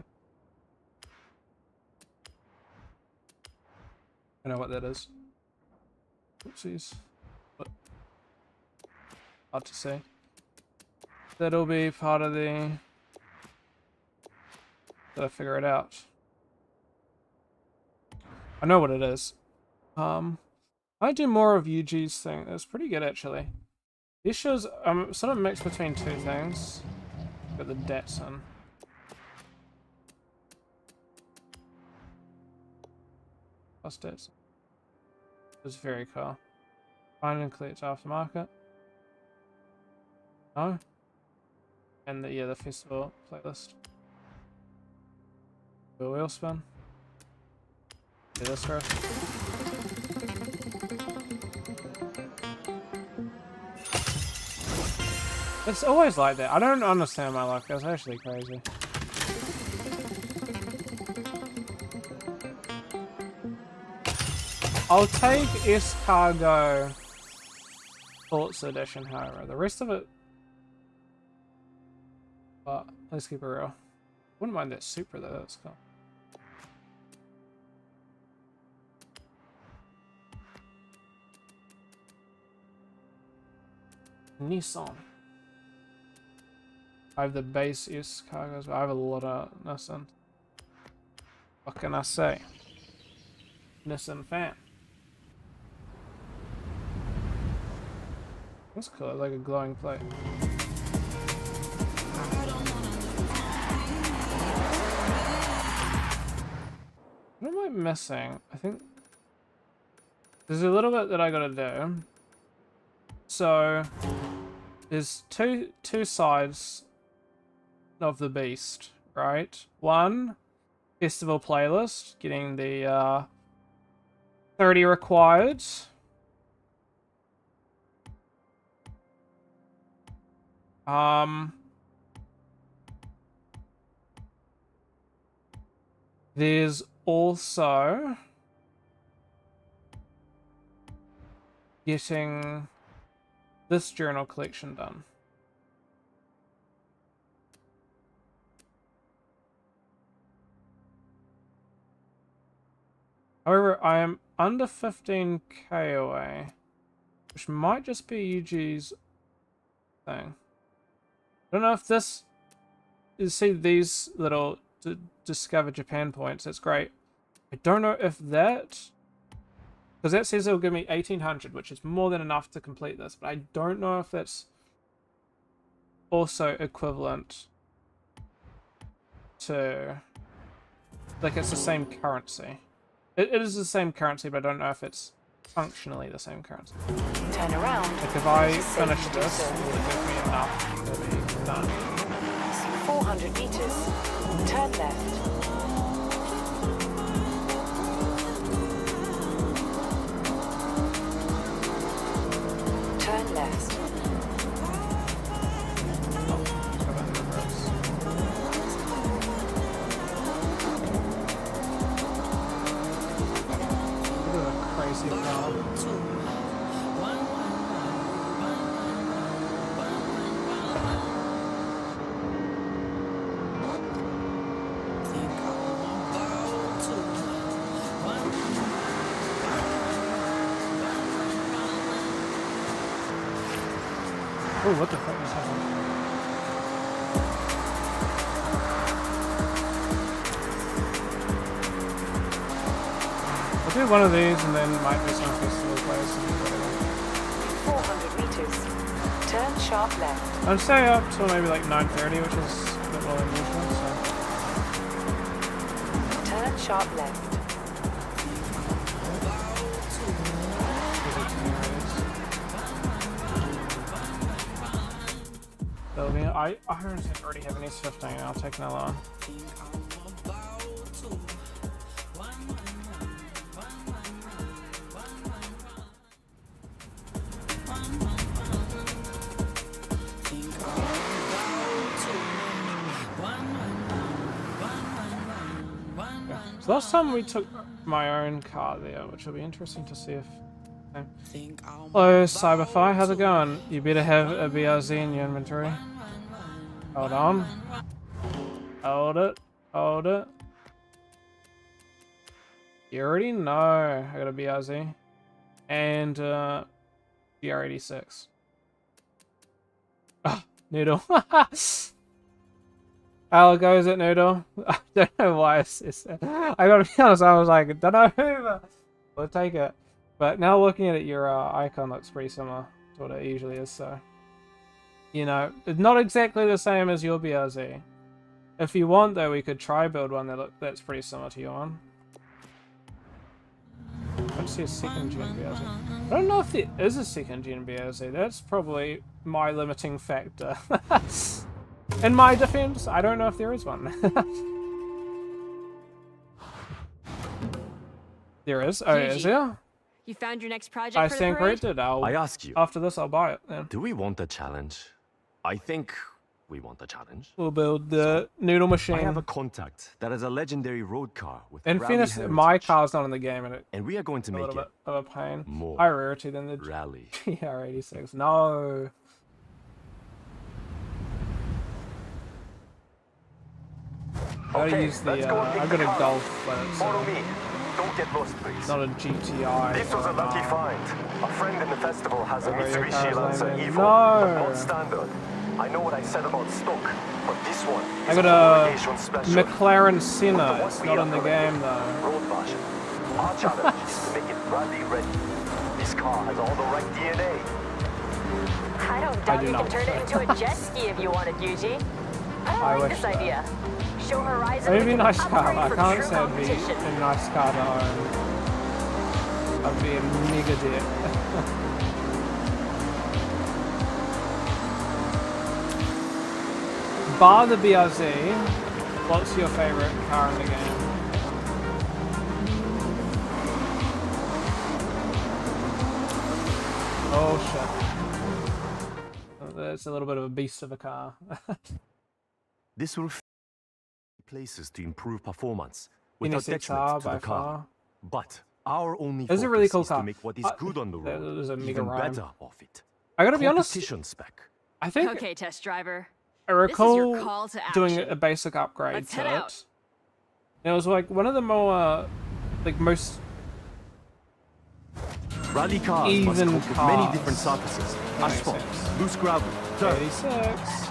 I know what that is. Oopsies. What? Hard to say. That'll be part of the... Gotta figure it out. I know what it is. I do more of Yuji's thing. It's pretty good actually. This shows sort of mixed between 2 things. Got the Datsun. Plus Datsun. It's very cool. Find and collect aftermarket. No. And the festival playlist. Do a wheel spin. Do this first. It's always like that. I don't understand my luck. That's actually crazy. I'll take S-Cargo Bullets Edition, however. The rest of it... But let's keep it real. Wouldn't mind that Supra though, that's cool. Nissan. I have the base S-Cargos, but I have a lot of Nissan. What can I say? Nissan fan. That's cool, it's like a glowing plate. What am I missing? I think there's a little bit that I gotta do. So there's two sides of the beast, right? One, festival playlist, getting the 30 required. There's also getting this journal collection done. However, I am under 15k away, which might just be UG's thing. I don't know if this... You see these little Discover Japan points, that's great. I don't know if that... Because that says it'll give me 1800, which is more than enough to complete this, but I don't know if that's also equivalent to... Like, it's the same currency. It is the same currency, but I don't know if it's functionally the same currency. Turn around. Like, if I finish this, will it give me enough to be done? 400 meters. Turn left. Turn left. Crazy car. Oh, what the fuck is happening? I'll do one of these and then might do some festival plays and whatever. 400 meters. Turn sharp left. I'll stay up till maybe like 9:30, which is a bit more than usual, so... Turn sharp left. I already have an S15, I'll take another one. So last time we took my own car there, which will be interesting to see if... Hello, Cyberfi, how's it going? You better have a BRZ in your inventory. Hold on. Hold it. Hold it. You already know I got a BRZ. And, GR86. Ah, Noodle. How goes it, Noodle? I don't know why I said that. I gotta be honest, I was like, don't know who, but we'll take it. But now looking at it, your icon looks pretty similar to what it usually is, so... You know, it's not exactly the same as your BRZ. If you want, though, we could try build one that's pretty similar to your one. I don't see a second gen BRZ. I don't know if there is a second gen BRZ. That's probably my limiting factor. In my defense, I don't know if there is one. There is? Oh, is there? You found your next project I for the think parade? Red did. I ask you, After this, I'll buy it then. do we want a challenge? I think we want a challenge. We'll build the noodle machine. I have a contact that has a legendary road car with In rally fairness, heritage, my car's not in the game, and it's and we are going to a make little it bit of a pain. more Higher rarity than the rally. GR86. No. Gotta use the, I've got a Golf, but it's Follow me. Don't get lost, please. not a GTI. This was a lucky find. A friend in the festival has a Oh, your Mitsubishi car's Lancer landing. Evo, No. but not standard. I know what I said about stock, but this one I is got a a homologation special. McLaren Senna. It's not in the game though. Road version. Our challenge is to make it rally ready. This car has all the right DNA. I don't I doubt do you not. can turn it into a jet ski if you wanted, Yuji. I I like wish this so. idea. Show Horizon It'd be a we can nice car. upgrade I for can't true say it'd be competition. a nice car to own. I'd be a mega dick. Bar the BRZ, what's your favorite car in the game? Oh shit. That's a little bit of a beast of a car. This will places to improve performance Guinea without 6R detriment to by the car. far. But our only It's focus a really cool is car. to make what is good on the that road was a mega even rhyme. better off it. I gotta be honest, Competition spec. I think Okay, test driver. I This is your recall call to doing action. a basic upgrade Let's to head it. out. And it was like one of the more, like most Rally cars must even cope with many cars. different surfaces. That makes Asphalt, sense. loose gravel, dirt. 86.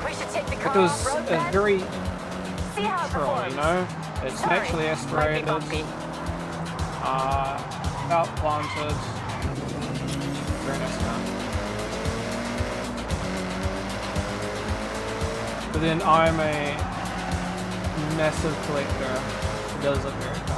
We should take the It car was off-road a then. very See how it natural, performs. you know? It's Sorry, naturally might be aspirated, bumpy. outplanted. Very nice car. But then I'm a massive collector. It does look very cool.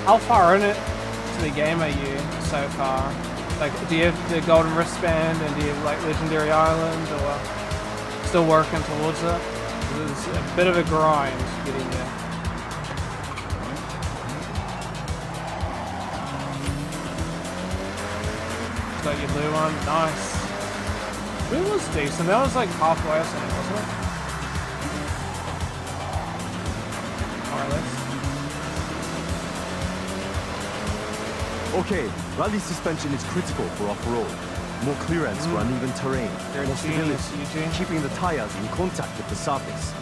How far in it to the game are you so far? Like, do you have the golden wristband and do you have like Legendary Island or still working towards it? It's a bit of a grind getting there. Got your blue one, nice. Blue was decent. That was like halfway or something, wasn't it? More or less. Okay, rally suspension is critical for off-road. More clearance for uneven terrain. You're a More genius, stability, Eugene. keeping the tires in contact with the surface.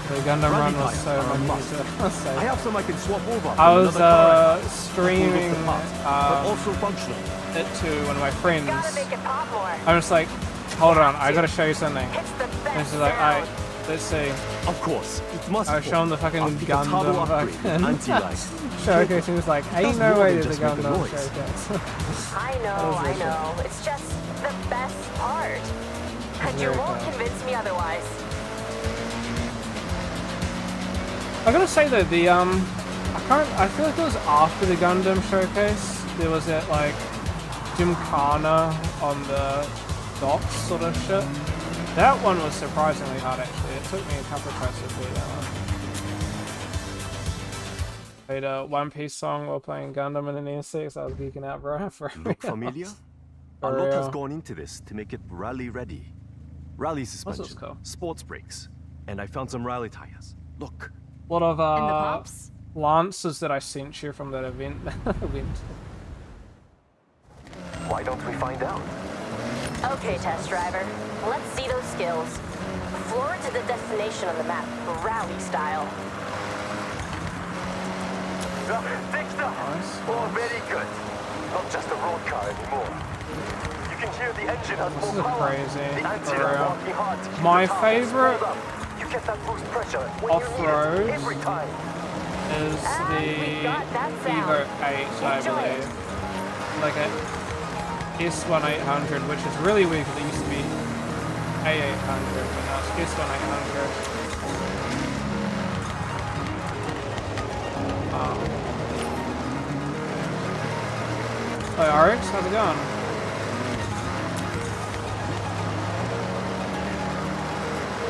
The Gundam Rally run was so tires are a much must. easier. I have some I can swap over. I from was another car I streaming have. But also functional. it to one of my friends. Gotta make it pop more. I'm just like, hold on, I gotta show you something. It's the And best she's like, sound. alright, let's see. Of course, it must. I was showing the fucking I'll pick a turbo Gundam upgrade, fucking anti-lag. showcase. He was like, ain't does no more way than there's a just make a Gundam noise. showcase. I know. It's just the best part. And you very won't cool. convince me otherwise. I gotta say though, the I feel like it was after the Gundam showcase. There was that like Gymkhana on the docks sort of shit. That one was surprisingly hard actually. It took me a couple of tries to beat that one. Played a One Piece song while playing Gundam in an NSX. I was geeking out, bro. For Look real. familiar? For A lot has real. gone into this to make it rally ready. Rally This suspension, is cool. sports brakes, and I found some rally tires. Look, A lot of And the pops? lances that I sent you from that event. Why don't we find out? Okay, test driver. Let's see those skills. Floor to the destination on the map, rally style. Fixed up. Nice. Oh, very good. Not just a road car anymore. You can hear the engine has This more is power. crazy, The for anti-lock real. working hard to keep My the tires favorite rolled up. You get that boost pressure when off-road you need it every time. is we got that the Evo 8, I Enjoy it. believe. Like a S1800, which is really weak because it used to be A800, but now it's Keystone 800. Hey RX, how's it going?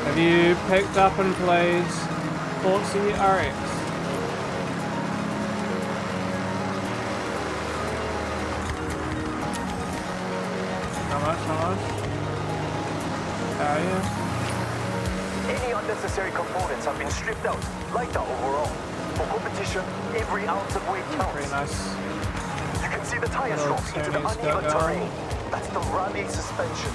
Have you picked up and played Forza RX? How much? Yeah. Any unnecessary components have been stripped out, lighter overall. For competition, every ounce of weight counts. Pretty nice. You can see the tire Little strokes into the Tony's uneven got going. terrain. That's the rally suspension.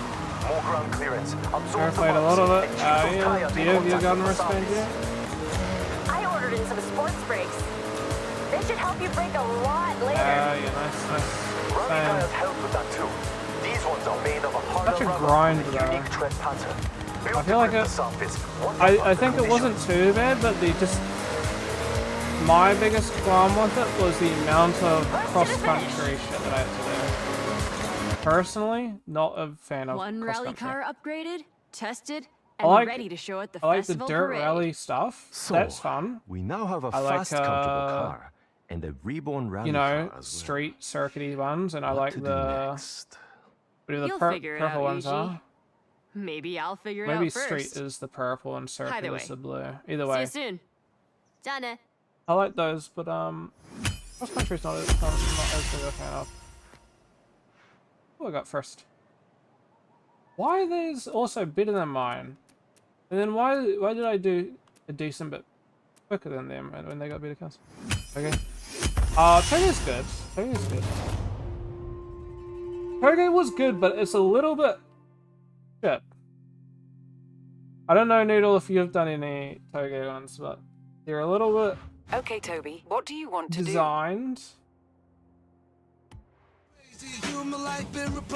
More ground clearance. I've Absorb played a lot of it. Yeah. Do you have your gun wristband yet? I ordered in some sports brakes. They should help you brake a lot later. Yeah, nice. Rally Same. tires help with that too. These ones are made of a harder Such a rubber grind, with a though. unique tread pattern. Built I feel to like grip it- the surface, one I under think it conditions. wasn't too bad, but my biggest qualm with it was the amount of cross-country shit that I had to do. Personally, not a fan of One rally cross-country. car upgraded, tested, I and like- ready to show at the I like the festival dirt parade. rally stuff. So, That's fun. We now have a I like, fast, comfortable car and a reborn rally You know, car as well. street circuity ones, and I What like to do the next? whatever the You'll figure it purple out, ones Yuji. are. Maybe I'll figure it Maybe out first. street is the purple and circuit Either is way. the blue. Either See way, you soon. Done. I like those, but cross country's not as big a fan of. What I got first? Why are these also better than mine? And then why did I do a decent bit quicker than them when they got better cars? Okay. Toge's good. Toge's good. Toge was good, but it's a little bit shit. I don't know, Noodle, if you've done any Toge ones, but they're a little bit Okay, Toby, what do you want to designed.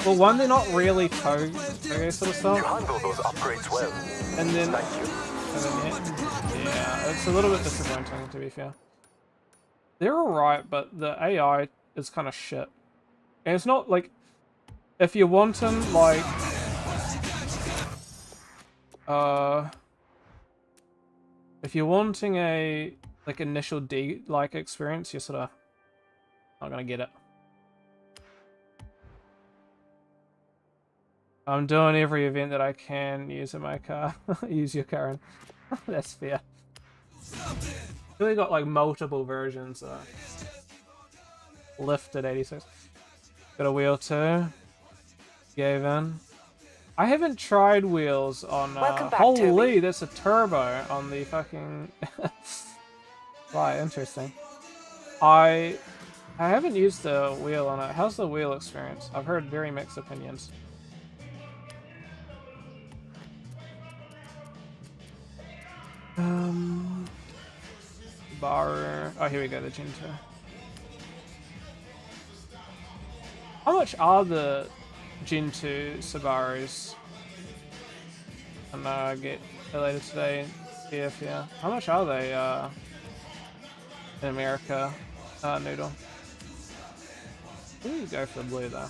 Well, one, they're not really Toge sort of You stuff, handle those upgrades well. and then Thank you. yeah, it's a little bit disappointing, to be fair. They're alright, but the AI is kind of shit. And it's not like, if you're wanting like if you're wanting a like initial D like experience, you're sort of not gonna get it. I'm doing every event that I can using my car. Use your car. And that's fair. Really got like multiple versions. Lifted 86. Got a wheel too. Gave in. I haven't tried wheels on. Welcome back, holy, Toby. that's a turbo on the fucking. Right, interesting. I haven't used the wheel on it. How's the wheel experience? I've heard very mixed opinions. Bar. Oh, here we go. The Gen 2. How much are the Gen 2 Subarus? I'm gonna get it later today. Yeah. How much are they in America? Noodle. Where do you go for the blue though?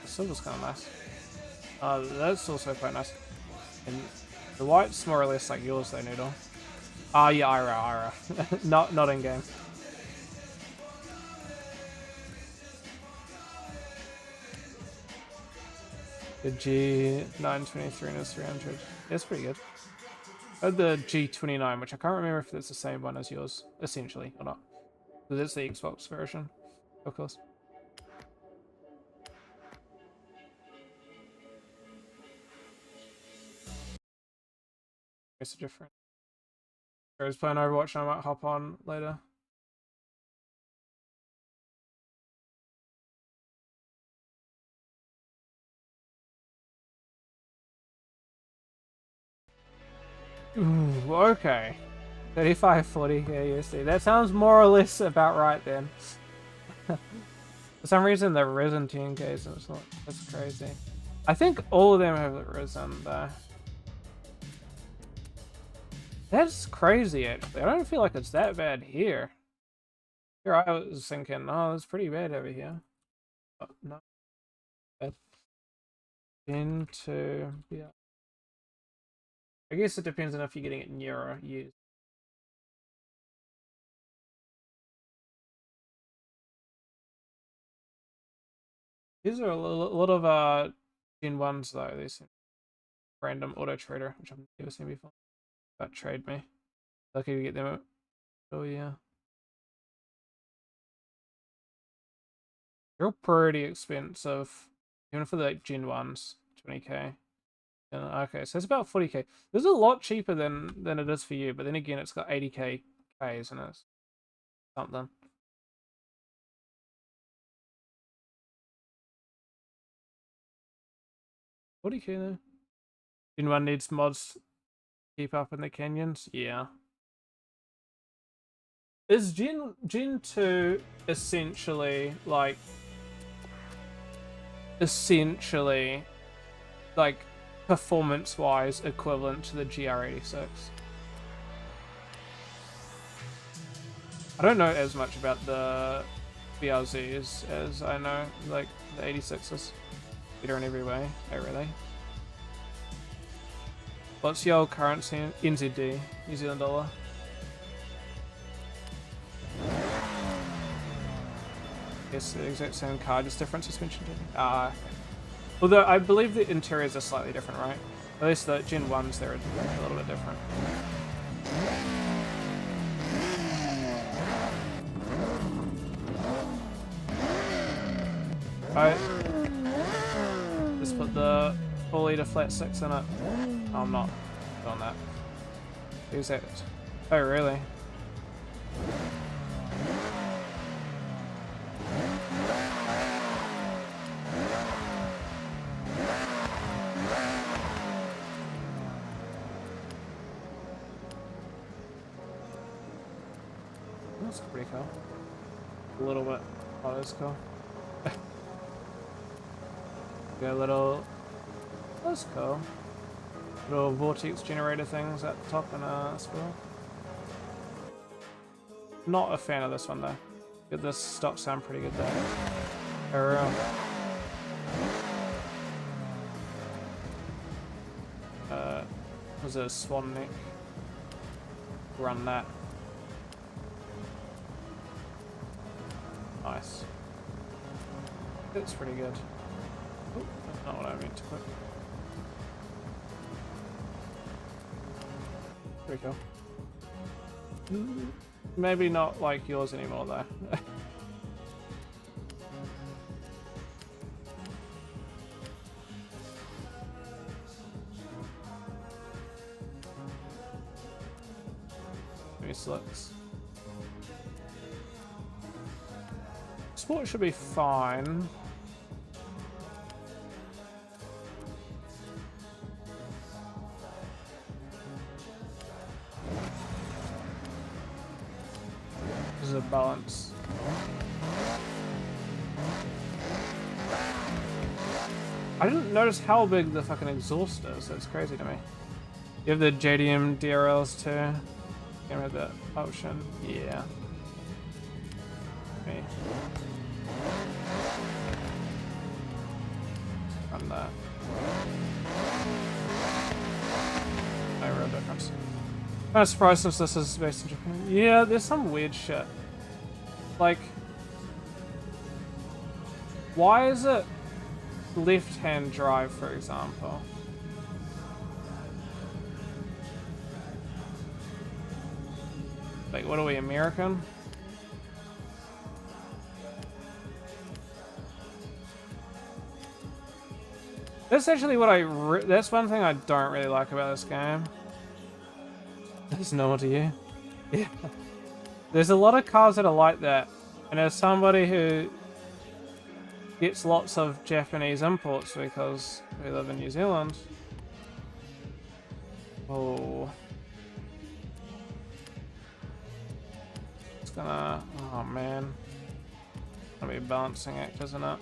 The silver's kind of nice. That's also quite nice. And the white's more or less like yours though, Noodle. Yeah, Ira. not in game. The G923 and it's 300. It's pretty good. I had the G29, which I can't remember if it's the same one as yours, essentially, or not. Because it's the Xbox version, of course. It's different. I was playing Overwatch and I might hop on later. Ooh, okay. 35.40 USD. That sounds more or less about right then. For some reason they've risen 10k, so it's not, that's crazy. I think all of them have risen though. That's crazy actually. I don't feel like it's that bad here. Here I was thinking, oh, it's pretty bad over here. But no. Bad. into, yeah. I guess it depends on if you're getting it near or used. These are a lot of Gen 1s though. These random auto trader, which I've never seen before. But trade me. Lucky to get them. Oh yeah. They're all pretty expensive. Even for the like, Gen 1s. 20k. Okay, so it's about 40k. This is a lot cheaper than it is for you, but then again it's got 80k Ks in it. Something. $40k though. Gen 1 needs mods to keep up in the canyons? Yeah. Is Gen 2 essentially like performance-wise equivalent to the GR86? I don't know as much about the BRZs as I know like the 86s. Better in every way. Oh really? What's your currency? NZD, New Zealand dollar. Yes, the exact same car, just different suspension. Although I believe the interiors are slightly different, right? At least the Gen 1s, they're a little bit different. Alright. Just put the 4-litre flat 6 in it. Oh, I'm not doing that. Who's that? Oh, really? That's pretty cool. A little bit. Oh, that's cool. Got a little. That's cool. Little vortex generator things at the top and spill. Not a fan of this one though. Get this stock sound pretty good though. Was it a swan neck? Run that. Nice. That's pretty good. Oh, that's not what I meant to put. Pretty cool. Maybe not like yours anymore though. Maybe slicks. Sport should be fine. This is a balance. I didn't notice how big the fucking exhaust is. That's crazy to me. You have the JDM DRLs too. You have that option. Yeah. Me. Run that. No real difference. I'm surprised since this is based in Japan. Yeah, there's some weird shit. Like, why is it left-hand drive, for example? Like, what are we, American? That's actually what that's one thing I don't really like about this game. That's normal to you? Yeah. There's a lot of cars that are like that. And as somebody who gets lots of Japanese imports because we live in New Zealand. Oh. It's gonna... Oh man. It's gonna be a balancing act, isn't it?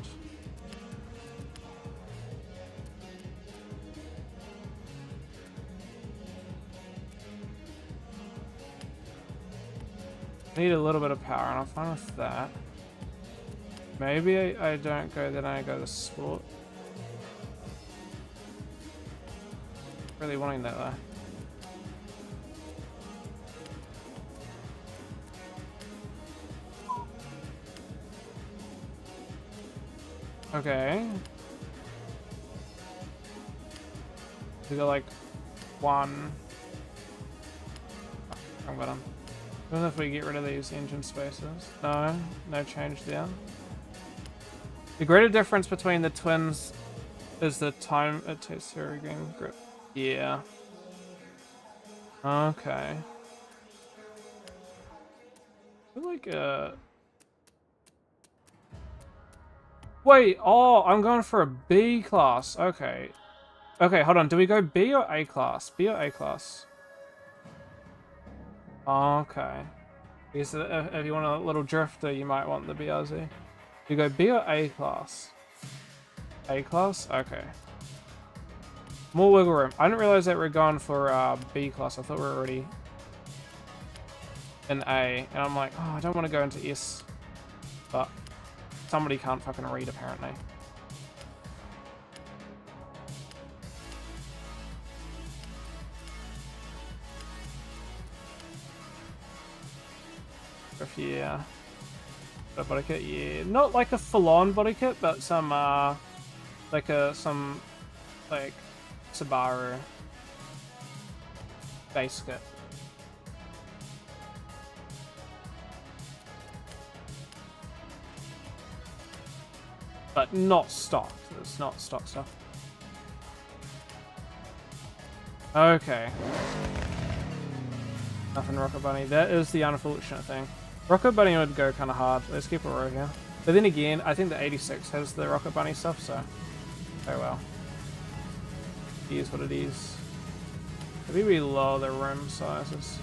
Need a little bit of power, and I'm fine with that. Maybe I don't go, then I go to sport. Really wanting that though. Okay. We got like one. Wrong button. Even if we get rid of these engine spaces. No, no change there. The greater difference between the twins is the time it takes to regain grip. Yeah. Okay. I feel like wait, oh, I'm going for a B class. Okay. Okay, hold on. Do we go B or A class? B or A class? Okay. Because if you want a little drifter, you might want the BRZ. You go B or A class? A class? Okay. More wiggle room. I didn't realize that we're going for B class. I thought we were already in A. And I'm like, oh, I don't want to go into S. But somebody can't fucking read, apparently. Yeah. A body kit, yeah. Not like a full-on body kit, but some, like Subaru base kit. But not stock. It's not stock stuff. Okay. Nothing Rocket Bunny. That is the unfortunate thing. Rocket Bunny would go kind of hard. Let's keep it right here. But then again, I think the 86 has the Rocket Bunny stuff, so very well. It is what it is. Maybe we lower the rim sizes.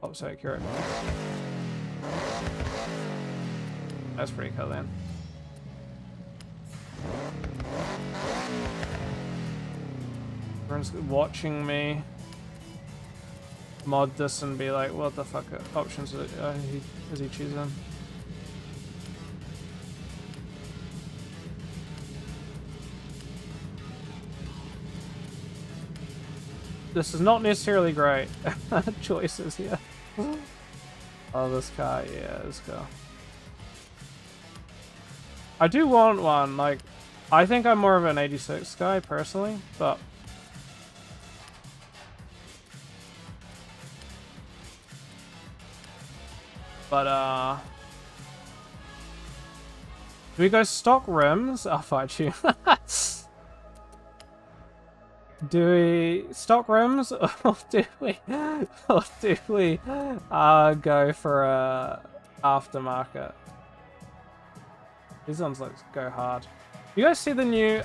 Oh, so accurate. That's pretty cool then. Everyone's watching me mod this and be like, what the fuck options is he choosing? This is not necessarily great choices here. Oh, this car, yeah, this car. I do want one, like, I think I'm more of an 86 guy personally, but do we go stock rims? I'll fight you. Do we stock rims or do we go for a aftermarket? These ones go hard. You guys see the new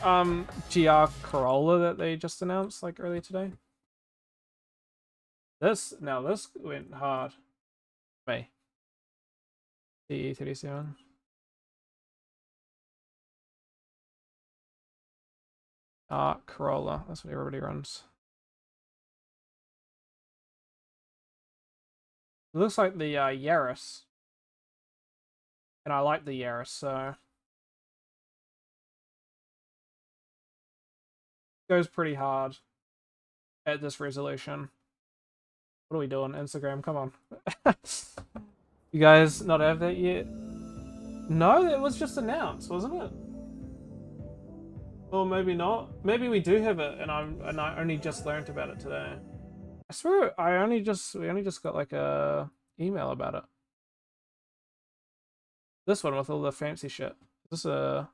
GR Corolla that they just announced like earlier today? This went hard. Me. TE37. Corolla. That's what everybody runs. It looks like the Yaris. And I like the Yaris, so goes pretty hard at this resolution. What are we doing? Instagram, come on. You guys not have that yet? No, it was just announced, wasn't it? Or maybe not. Maybe we do have it, and I only just learned about it today. I swear we only just got like a email about it. This one with all the fancy shit. Is this a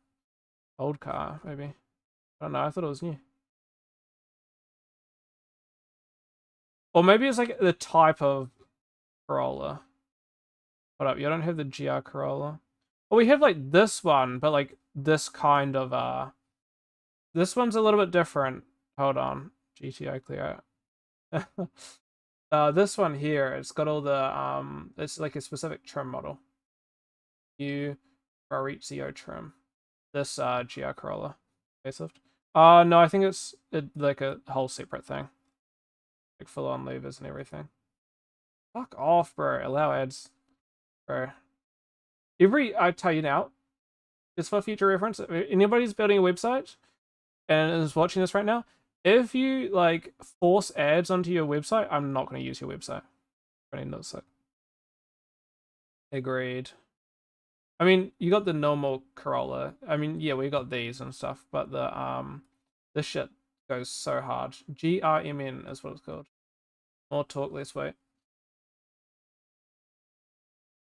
old car? Maybe. I don't know. I thought it was new. Or maybe it's like the type of Corolla. Hold up, you don't have the GR Corolla. Well, we have like this one, but like this kind of this one's a little bit different. Hold on. GTI clear out. This one here, it's got all the it's like a specific trim model. Maurizio trim. This GR Corolla facelift. No, I think it's like a whole separate thing. Like full on levers and everything. Fuck off, bro. Allow ads. Bro. I tell you now, just for future reference, if anybody's building a website and is watching this right now, if you like force ads onto your website, I'm not going to use your website. Really knows it. Agreed. I mean, you got the normal Corolla. I mean, yeah, we got these and stuff, but this shit goes so hard. GRMN is what it's called. More torque, less weight.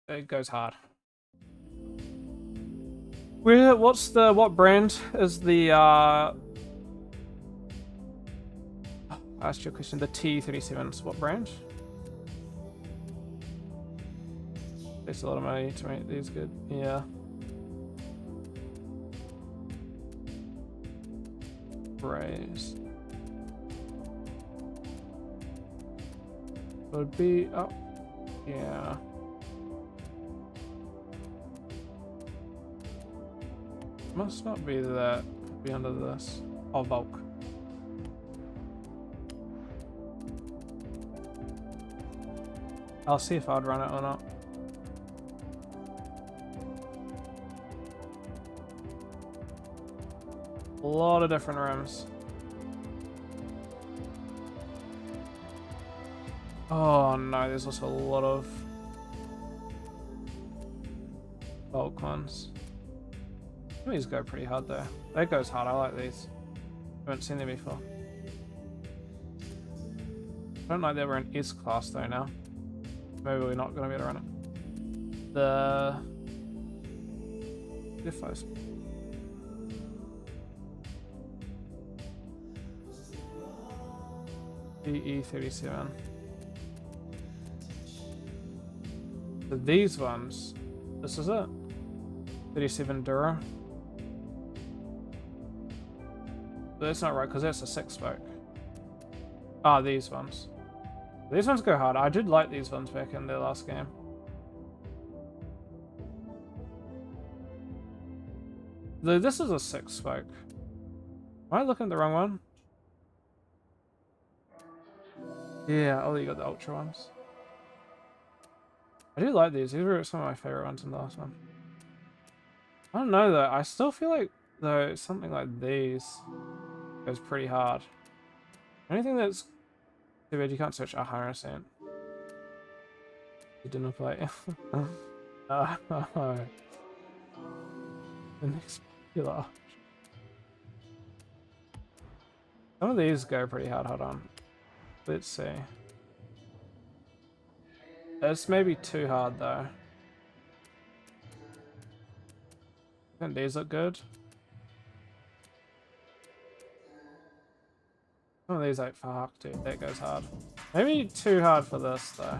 It goes hard. What brand is the I asked you a question. The T37s, what brand? Takes a lot of money to make these good. Yeah. Raise. Would be up. Yeah. Must not be that. Be under this. Oh, bulk. I'll see if I'd run it or not. A lot of different rims. Oh no, there's also a lot of bulk ones. These go pretty hard though. That goes hard, I like these. Haven't seen them before. I don't like that we're in S class though now. Maybe we're not going to be able to run it. The Defos. DE37. So these ones, this is it. 37 Dura. But that's not right because that's a 6-spoke. Ah, these ones. These ones go hard. I did like these ones back in the last game. Though this is a 6-spoke. Am I looking at the wrong one? Yeah, oh, you got the Ultra ones. I do like these. These were some of my favorite ones in the last one. I don't know though. I still feel like though something like these goes pretty hard. Anything that's too bad you can't search 100%. You didn't play. The next killer. Some of these go pretty hard. Hold on. Let's see. It's maybe too hard though. I think these look good. Some of these like fuck dude, that goes hard. Maybe too hard for this though.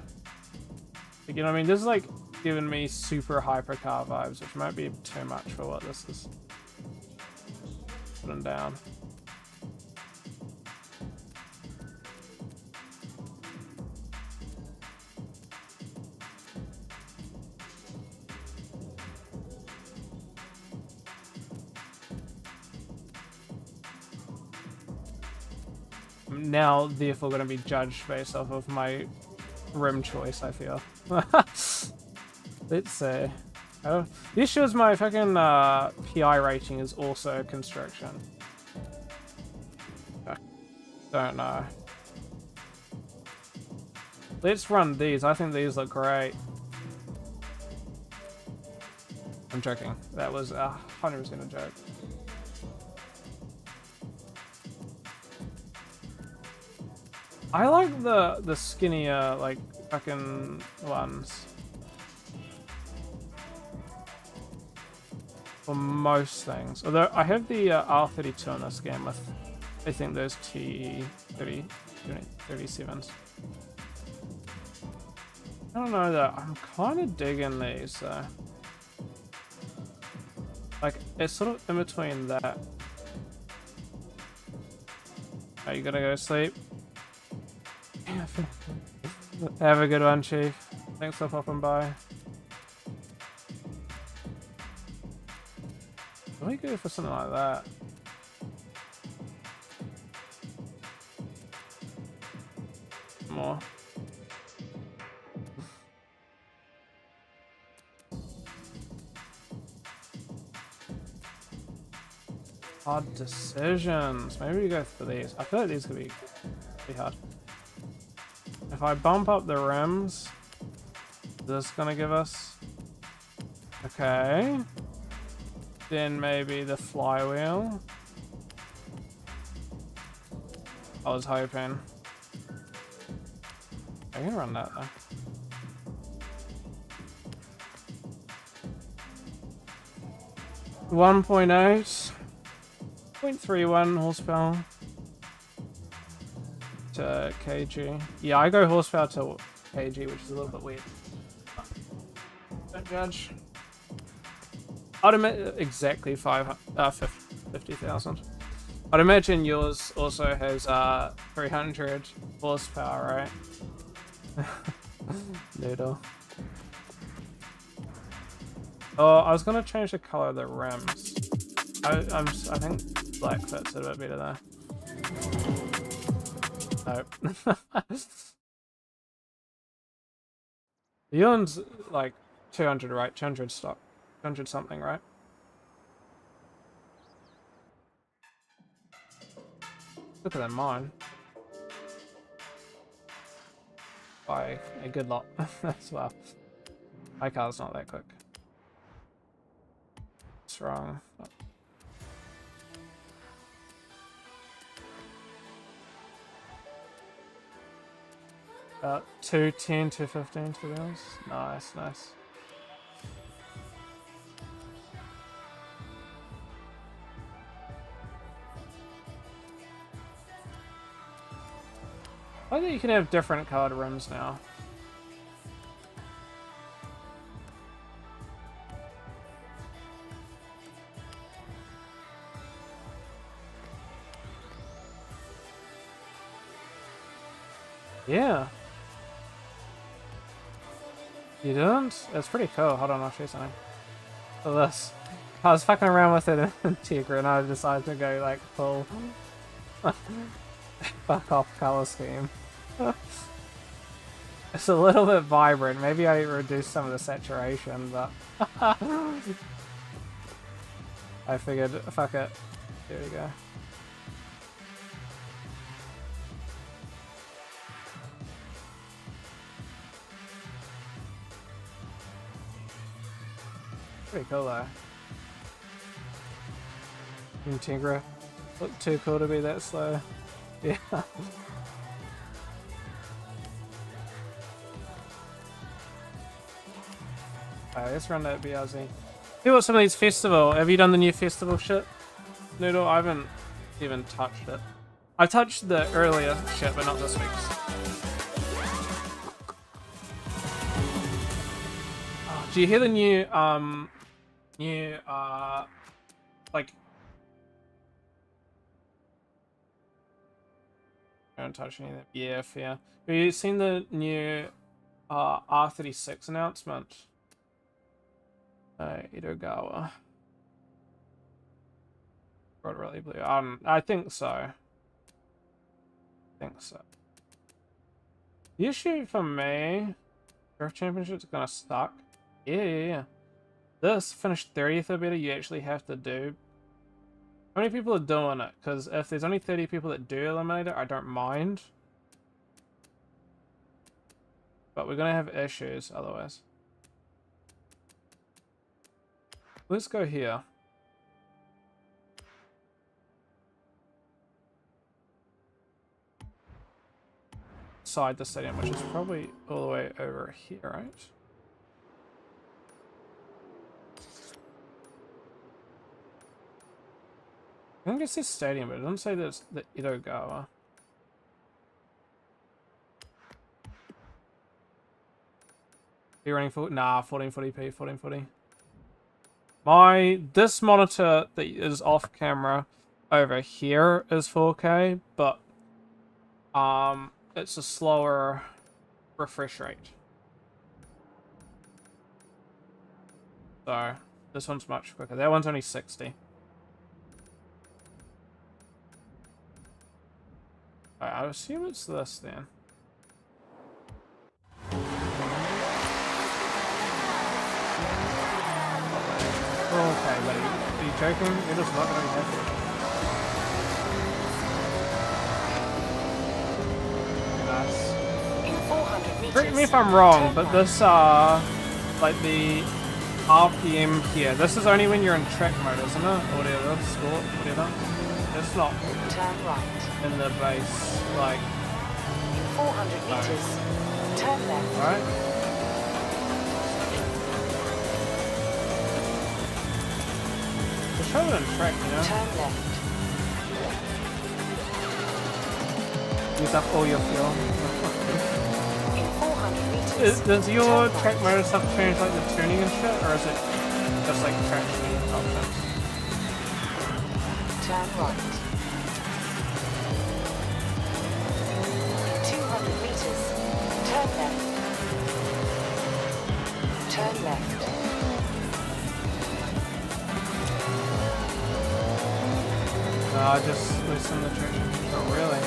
Like, you know what I mean? This is like giving me super hypercar vibes, which might be too much for what this is putting down. Now, therefore, going to be judged based off of my rim choice, I feel. Let's see. Oh, this shows my fucking PI rating is also construction. I don't know. Let's run these. I think these look great. I'm joking. That was 100% a joke. I like the skinnier, like, fucking ones. For most things. Although, I have the R32 in this game with, I think, those T37s. I don't know though, I'm kind of digging these though. Like, it's sort of in between that. Are you gonna go sleep? Have a good one, Chief. Thanks for popping by. Let me go for something like that. More. Hard decisions. Maybe we go for these. I feel like these could be pretty hard. If I bump up the rims, is this gonna give us? Okay. Then maybe the flywheel. I was hoping. I can run that though. .8, 0.31 horsepower to kg. Yeah, I go horsepower to kg, which is a little bit weird. Don't judge. I'd imagine exactly 50,000. I'd imagine yours also has 300 horsepower, right? Noodle. Oh, I was gonna change the color of the rims. I think black fits it a bit better there. Nope. The Ewan's like 200, right? 200 stock. 200 something, right? Quicker than mine. By a good lot as well. My car's not that quick. What's wrong? 210, 215 to be honest. Nice, nice. I think you can have different colored rims now. Yeah. You didn't? It's pretty cool. Hold on, I'll show you something. Look at this. I was fucking around with it in Tigra and I decided to go like full fuck off color scheme. It's a little bit vibrant. Maybe I reduced some of the saturation, but I figured, fuck it. There we go. Pretty cool though. Integra look too cool to be that slow. Yeah. Alright, let's run that BRZ. See what some of these festival. Have you done the new festival shit? Noodle, I haven't even touched it. I touched the earlier shit, but not this week's. Oh, do you hear the new like I don't touch anything. Yeah, fair. Have you seen the new R36 announcement? Itogawa. Rod really blue. I think so. I think so. The issue for me, Drift Championship's gonna suck. Yeah. This finished 30th or better. You actually have to do. How many people are doing it? Because if there's only 30 people that do eliminate it, I don't mind. But we're gonna have issues otherwise. Let's go here. Side the stadium, which is probably all the way over here, right? I think it says stadium, but it doesn't say that it's the Itogawa. Are you running for? Nah, 1440p, 1440. This monitor that is off camera over here is 4K, but it's a slower refresh rate. So this one's much quicker. That one's only 60. Alright, I assume it's this then. Okay, buddy. Are you joking? You're just not going to be happy. Correct me if I'm wrong, but this, like the RPM here, this is only when you're in track mode, isn't it? Or whatever, sport, whatever. It's not Turn right. in the base, like, 400 meters. Turn left. right? Just show it in track, you know? Turn left. Use up all your fuel. In 400 meters. Does your turn track right. mode stuff change like the tuning and shit, or is it just like traction options? Turn right. 200 meters. Turn left. Turn left. Just loosen the traction control, really.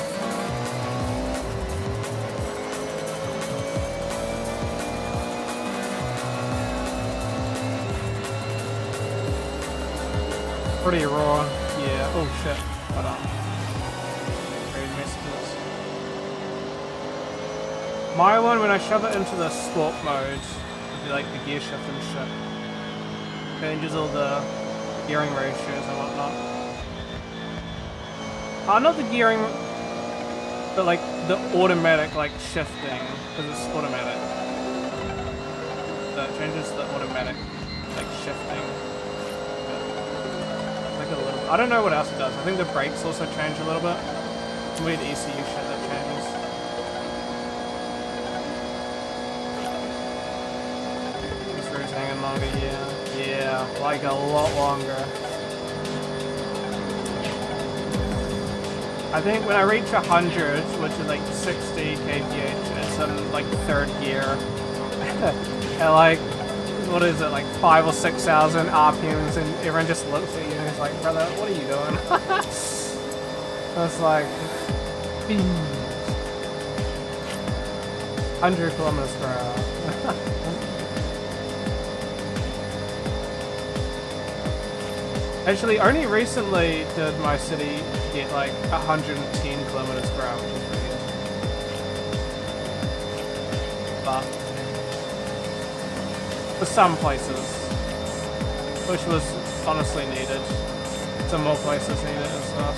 Pretty raw, yeah. Oh shit, hold on. Read messages. My one, when I shove it into the sport mode, it'd be like the gear shift and shit. Changes all the gearing ratios and whatnot. Not the gearing, but like the automatic like shifting, because it's automatic. So it changes the automatic like shifting. Like a little. I don't know what else it does. I think the brakes also change a little bit. Weird ECU shit that changes. This route's hanging longer, yeah. Yeah, like a lot longer. I think when I reach 100, which is like 60 kph, it's in like third gear. At like, what is it, like 5,000 or 6,000 RPMs, and everyone just looks at you and is like, brother, what are you doing? It's like, 100 kilometers per hour. Actually, only recently did my city get like 110 kilometers per hour, which is pretty good. But for some places, which was honestly needed. Some more places need it as well.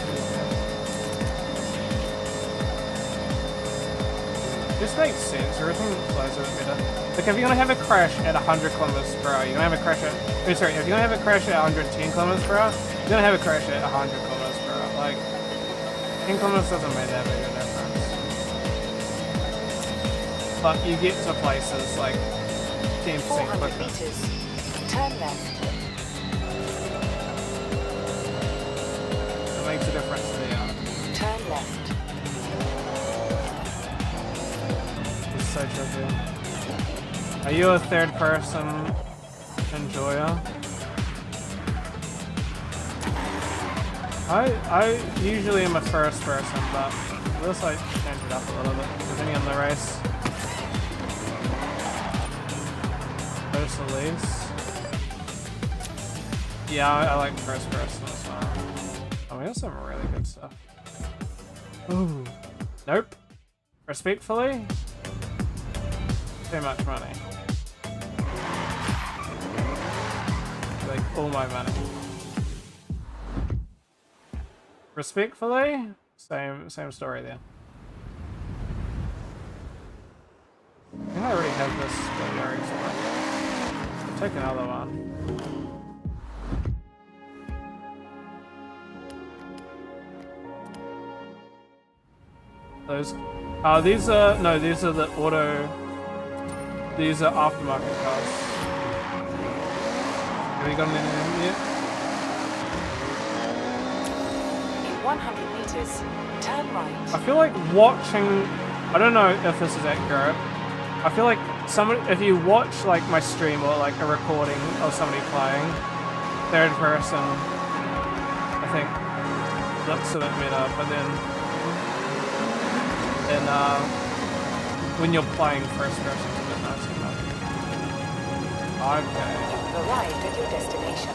This makes sense. Everything flows a bit better. Like, if you're gonna have a crash at 100 kilometers per hour, you're gonna have a crash at. Oh, sorry, if you're gonna have a crash at 110 kilometers per hour, you're gonna have a crash at 100 kilometers per hour. Like, 10 kilometers doesn't make that big a difference. But you get to places like 10% 400 quicker. meters. Turn left. It makes a difference there. Turn left. It's so tricky. Are you a third person enjoyer? I usually am a first person, but this I change it up a little bit depending on the race. First release. Yeah, I like first person as well. Oh, we have some really good stuff. Ooh. Nope. Respectfully, too much money. Like all my money. Respectfully, same story there. I think I already have this Balearic sword. I'll take another one. Those, these are the auto. These are aftermarket cars. Have you got anything yet? In 100 meters. Turn right. I feel like watching. I don't know if this is accurate. I feel like if you watch like my stream or like a recording of somebody playing third person, I think looks a bit better. But then when you're playing first person, it's a bit nicer. Okay. You've arrived at your destination.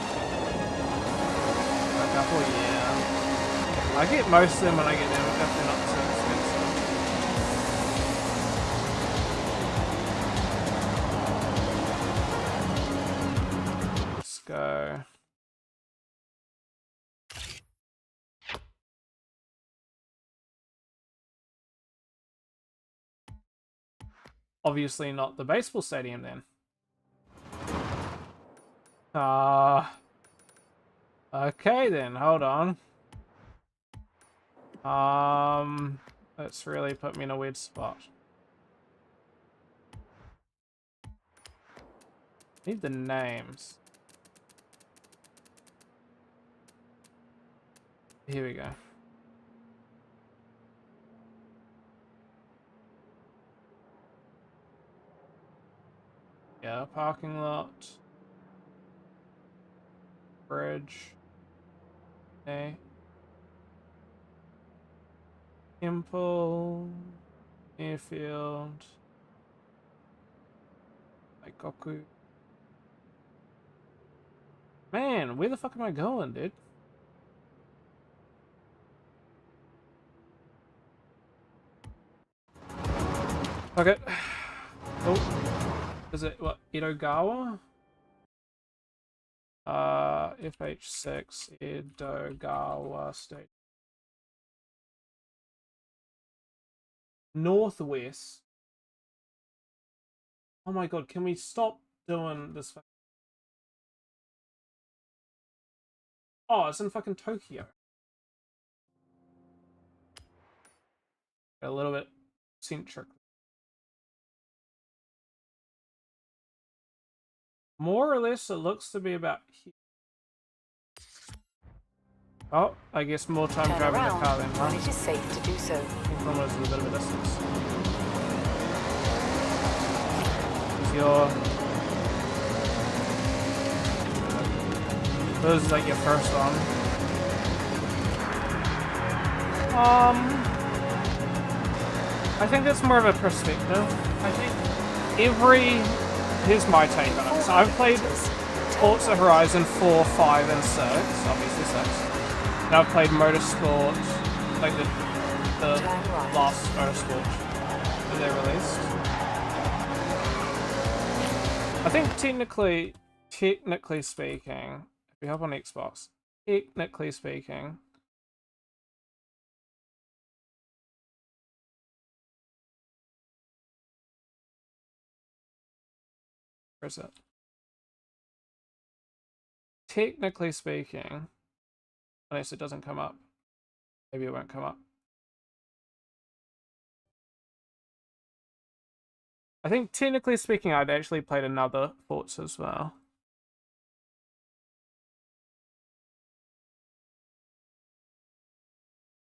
A couple, yeah. I get most of them when I get them if they're not too expensive. obviously not the baseball stadium then. Okay then, hold on. That's really put me in a weird spot. Need the names. Here we go. Yeah, parking lot. Bridge. Okay. Temple. Airfield. Goku. Man, where the fuck am I going, dude? Okay. Oh. Is it, what, Edogawa? FH6, Edogawa State. Northwest. Oh my god, can we stop doing this? Oh, it's in fucking Tokyo. A little bit centric. More or less, it looks to be about here. Oh, I guess more time Turn driving around the car then, huh? when it is safe to do so. I think almost a bit of a distance. This is like your first one. I think it's more of a perspective. I think here's my take on it. So I've played Forza Horizon 4, 5, and 6, obviously 6. And I've played Motorsport, like the last Motorsport that they released. I think technically speaking, if you hop on Xbox, technically speaking, where is it? Technically speaking, unless it doesn't come up, maybe it won't come up. I think technically speaking, I'd actually played another Forza as well.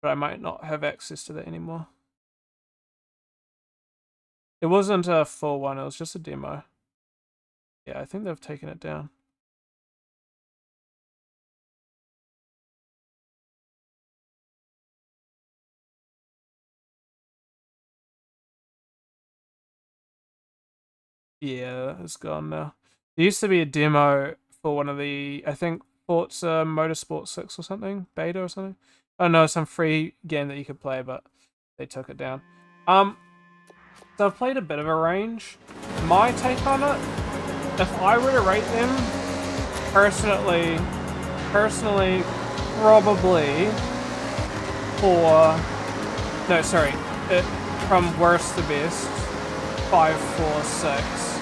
But I might not have access to that anymore. It wasn't a full one, it was just a demo. Yeah, I think they've taken it down. Yeah, it's gone now. There used to be a demo for one of the, I think, Forza Motorsport 6 or something, beta or something. Oh no, some free game that you could play, but they took it down. So I've played a bit of a range. My take on it, if I were to rate them, personally, probably from worst to best, 5, 4, 6.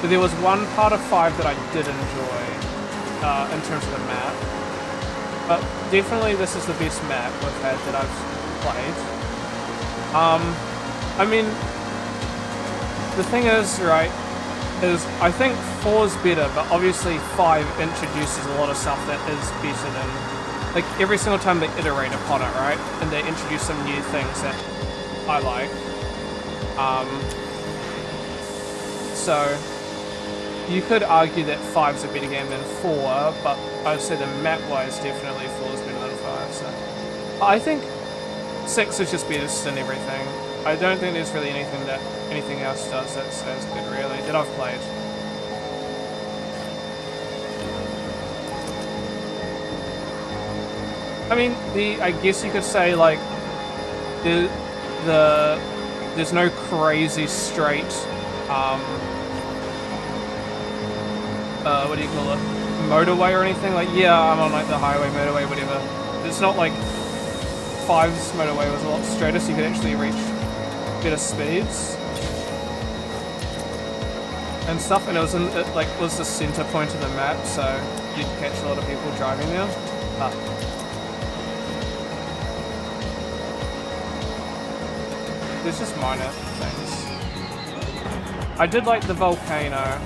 But there was one part of 5 that I did enjoy, in terms of the map. But definitely this is the best map we've had that I've played. I mean, the thing is, right, is I think 4's better, but obviously 5 introduces a lot of stuff that is better than, like, every single time they iterate upon it, right? And they introduce some new things that I like. So you could argue that 5's a better game than 4, but I'd say the map-wise, definitely 4's better than 5. So I think 6 is just better than everything. I don't think there's really anything else does that's as good, really, that I've played. I mean, I guess you could say, like, there's no crazy straight, what do you call it, motorway or anything. Like, yeah, I'm on, like, the highway, motorway, whatever. It's not like 5's motorway was a lot straighter, so you could actually reach better speeds. and stuff, and it was was the center point of the map, so you'd catch a lot of people driving there. There's just minor things. I did like the volcano.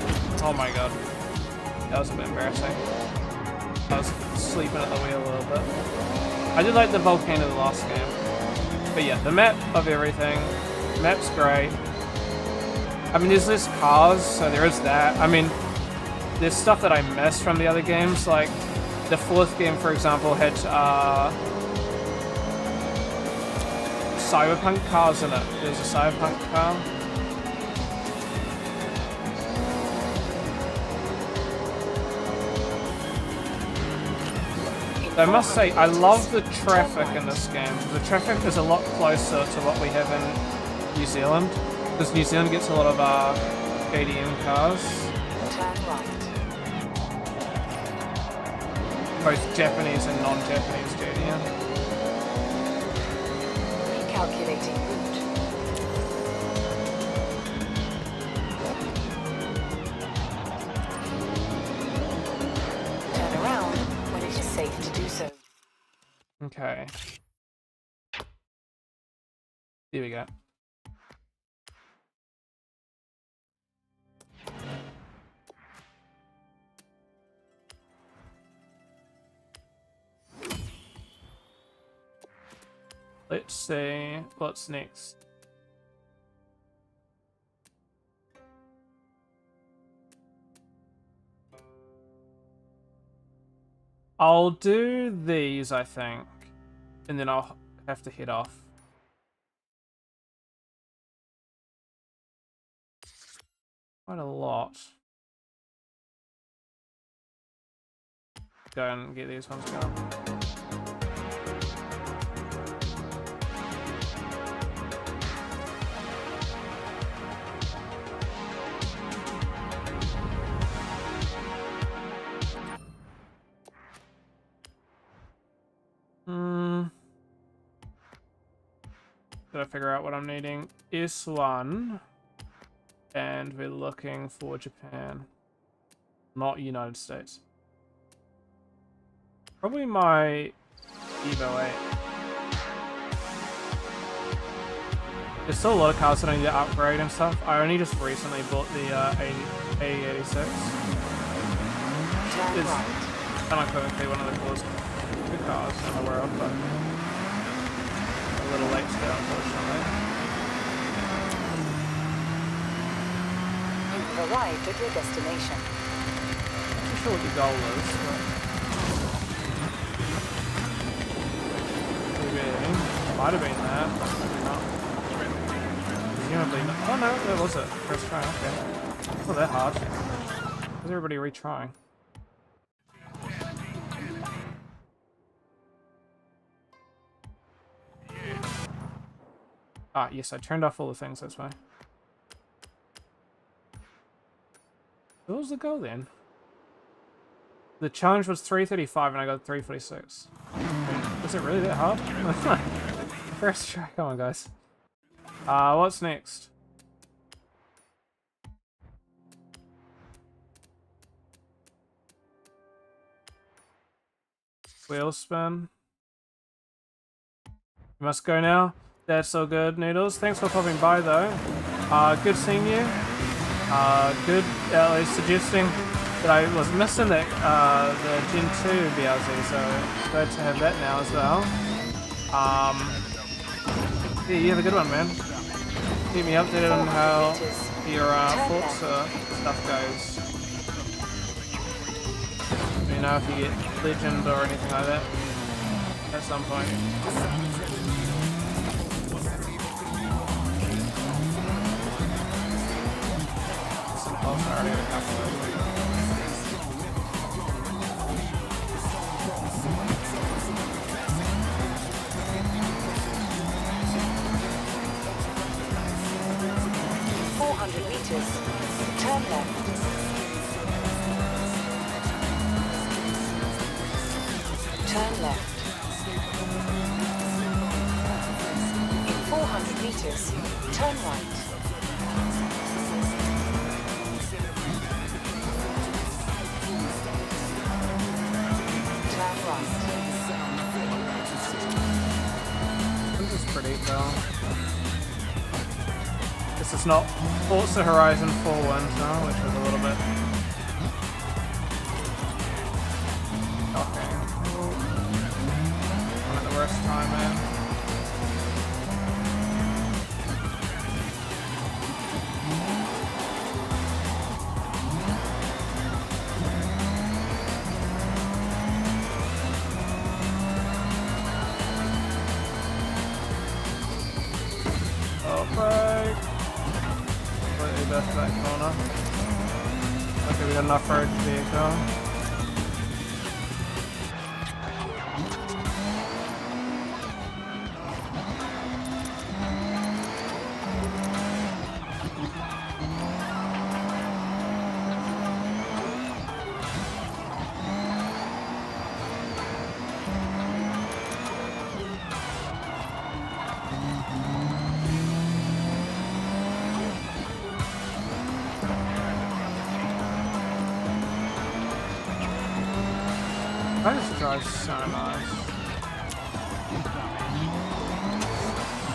Oh my god, that was a bit embarrassing. I was sleeping at the wheel a little bit. I did like the volcano the last game. But yeah, the map of everything. The map's great. I mean, there's less cars, so there is that. I mean, there's stuff that I missed from the other games, like the fourth game, for example, had cyberpunk cars in it. There's a cyberpunk car. I must say, I love the traffic in this game. The traffic is a lot closer to what we have in New Zealand, because New Zealand gets a lot of JDM cars. Turn right. Both Japanese and non-Japanese JDM. Recalculating route. Turn around when it is safe to do so. Okay. Here we go. Let's see what's next. I'll do these, I think, and then I'll have to head off. Quite a lot. Go and get these ones going. Gotta figure out what I'm needing. S1. And we're looking for Japan. Not United States. Probably my Evo 8. There's still a lot of cars that I need to upgrade and stuff. I only just recently bought the A86. It's unequivocally one of the coolest cars in the world, but a little late to go, unfortunately. You've arrived at your destination. I'm not sure what the goal is, but maybe might have been that, but maybe not. Presumably not. Oh no, that was it. First try, okay. It's not that hard. Why's everybody retrying? Ah, yes, I turned off all the things, that's why. What was the goal then? The challenge was 335 and I got 346. Was it really that hard? First try, come on guys. What's next? Wheel spin. You must go now. That's so good, Noodles. Thanks for popping by though. Good seeing you. Good at least suggesting that I was missing that the Gen 2 BLZ, so glad to have that now as well. Yeah, you have a good one, man. Keep me updated on how your Forza stuff goes. Let me know if you get Legend or anything like that at some point. I already got a couple of them. 400 meters. Turn left. Turn left. In 400 meters, turn right. pretty cool. This is not Forza Horizon 4 Winter, which was a little bit shocking. I'm at the worst time, man. Left that corner. Okay, we got enough for a vehicle. That just drives so nice.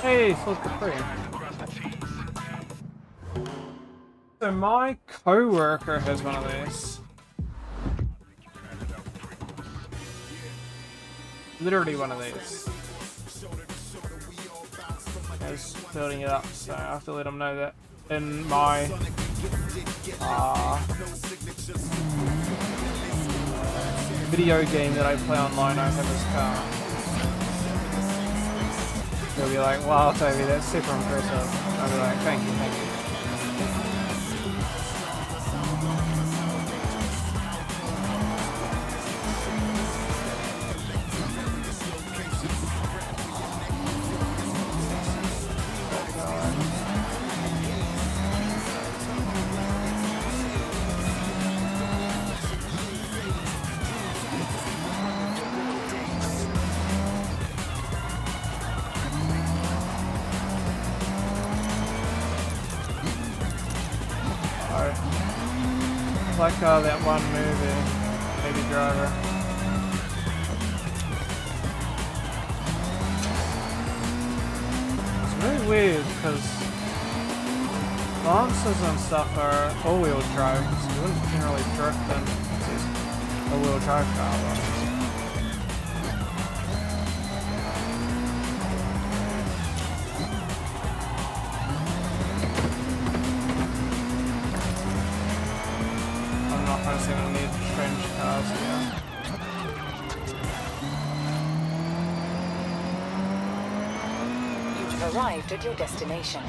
Hey, full Capri. So my co-worker has one of these. Literally one of these. He's building it up, so I have to let him know that in my video game that I play online, I have his car. He'll be like, wow, Toby, that's super impressive. I'll be like, thank you, thank you. Like that one movie, Baby Driver. It's really weird because Lancers and stuff are all-wheel drive, so you wouldn't generally drift in a wheel drive car. I don't need strange cars here. You've arrived at your destination.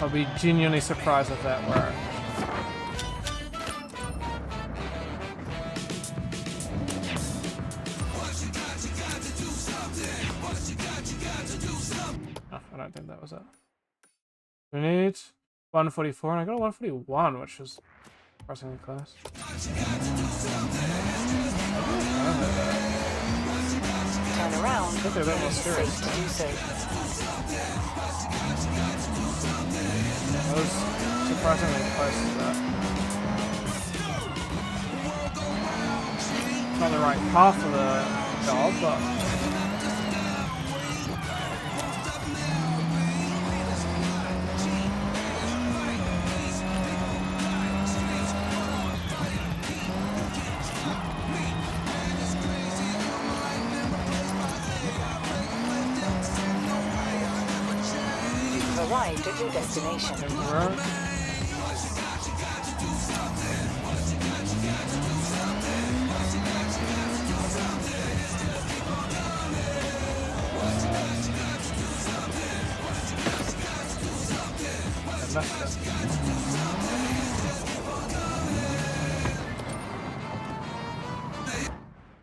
I'll be genuinely surprised if that works. Oh, I don't think that was it. We need 144, and I got a 141, which is surprisingly close. Turn around. I think they're a bit more Safe serious. to do so. That was surprisingly close to that. Not the right path for the job, but Arrived at your destination.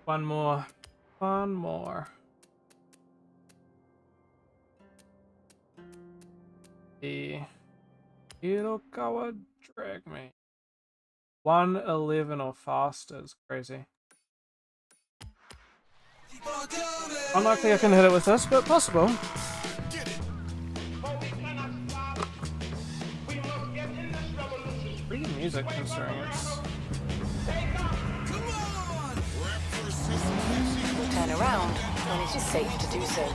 One more. One more. The Hirokawa drag me. 111 or faster is crazy. Unlikely I can hit it with this, but possible. Pretty good music considering it's. Turn around when it is safe to do so.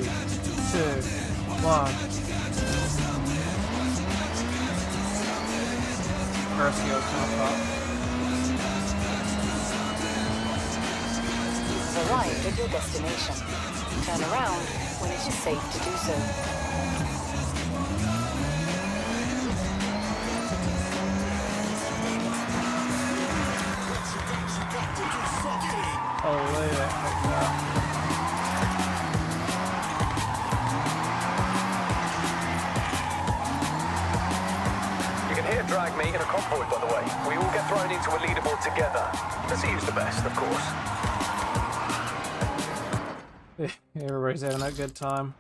1. First goes kind of You've arrived at your destination. Turn around when it is safe to do so. Holy heck yeah. You can hear drag me in a convoy, by the way. We all get thrown into a leaderboard together. Let's see who's the best, of course. Everybody's having a good time.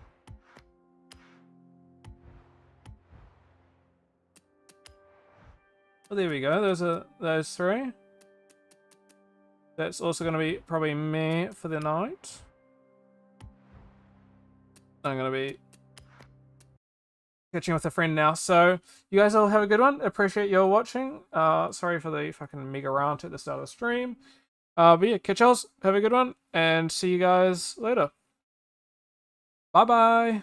Well, there we go. Those 3. That's also going to be probably me for the night. I'm going to be catching with a friend now. So, you guys all have a good one. Appreciate your watching. Sorry for the fucking mega rant at the start of the stream. But yeah, catch y'all. Have a good one. And see you guys later. Bye-bye.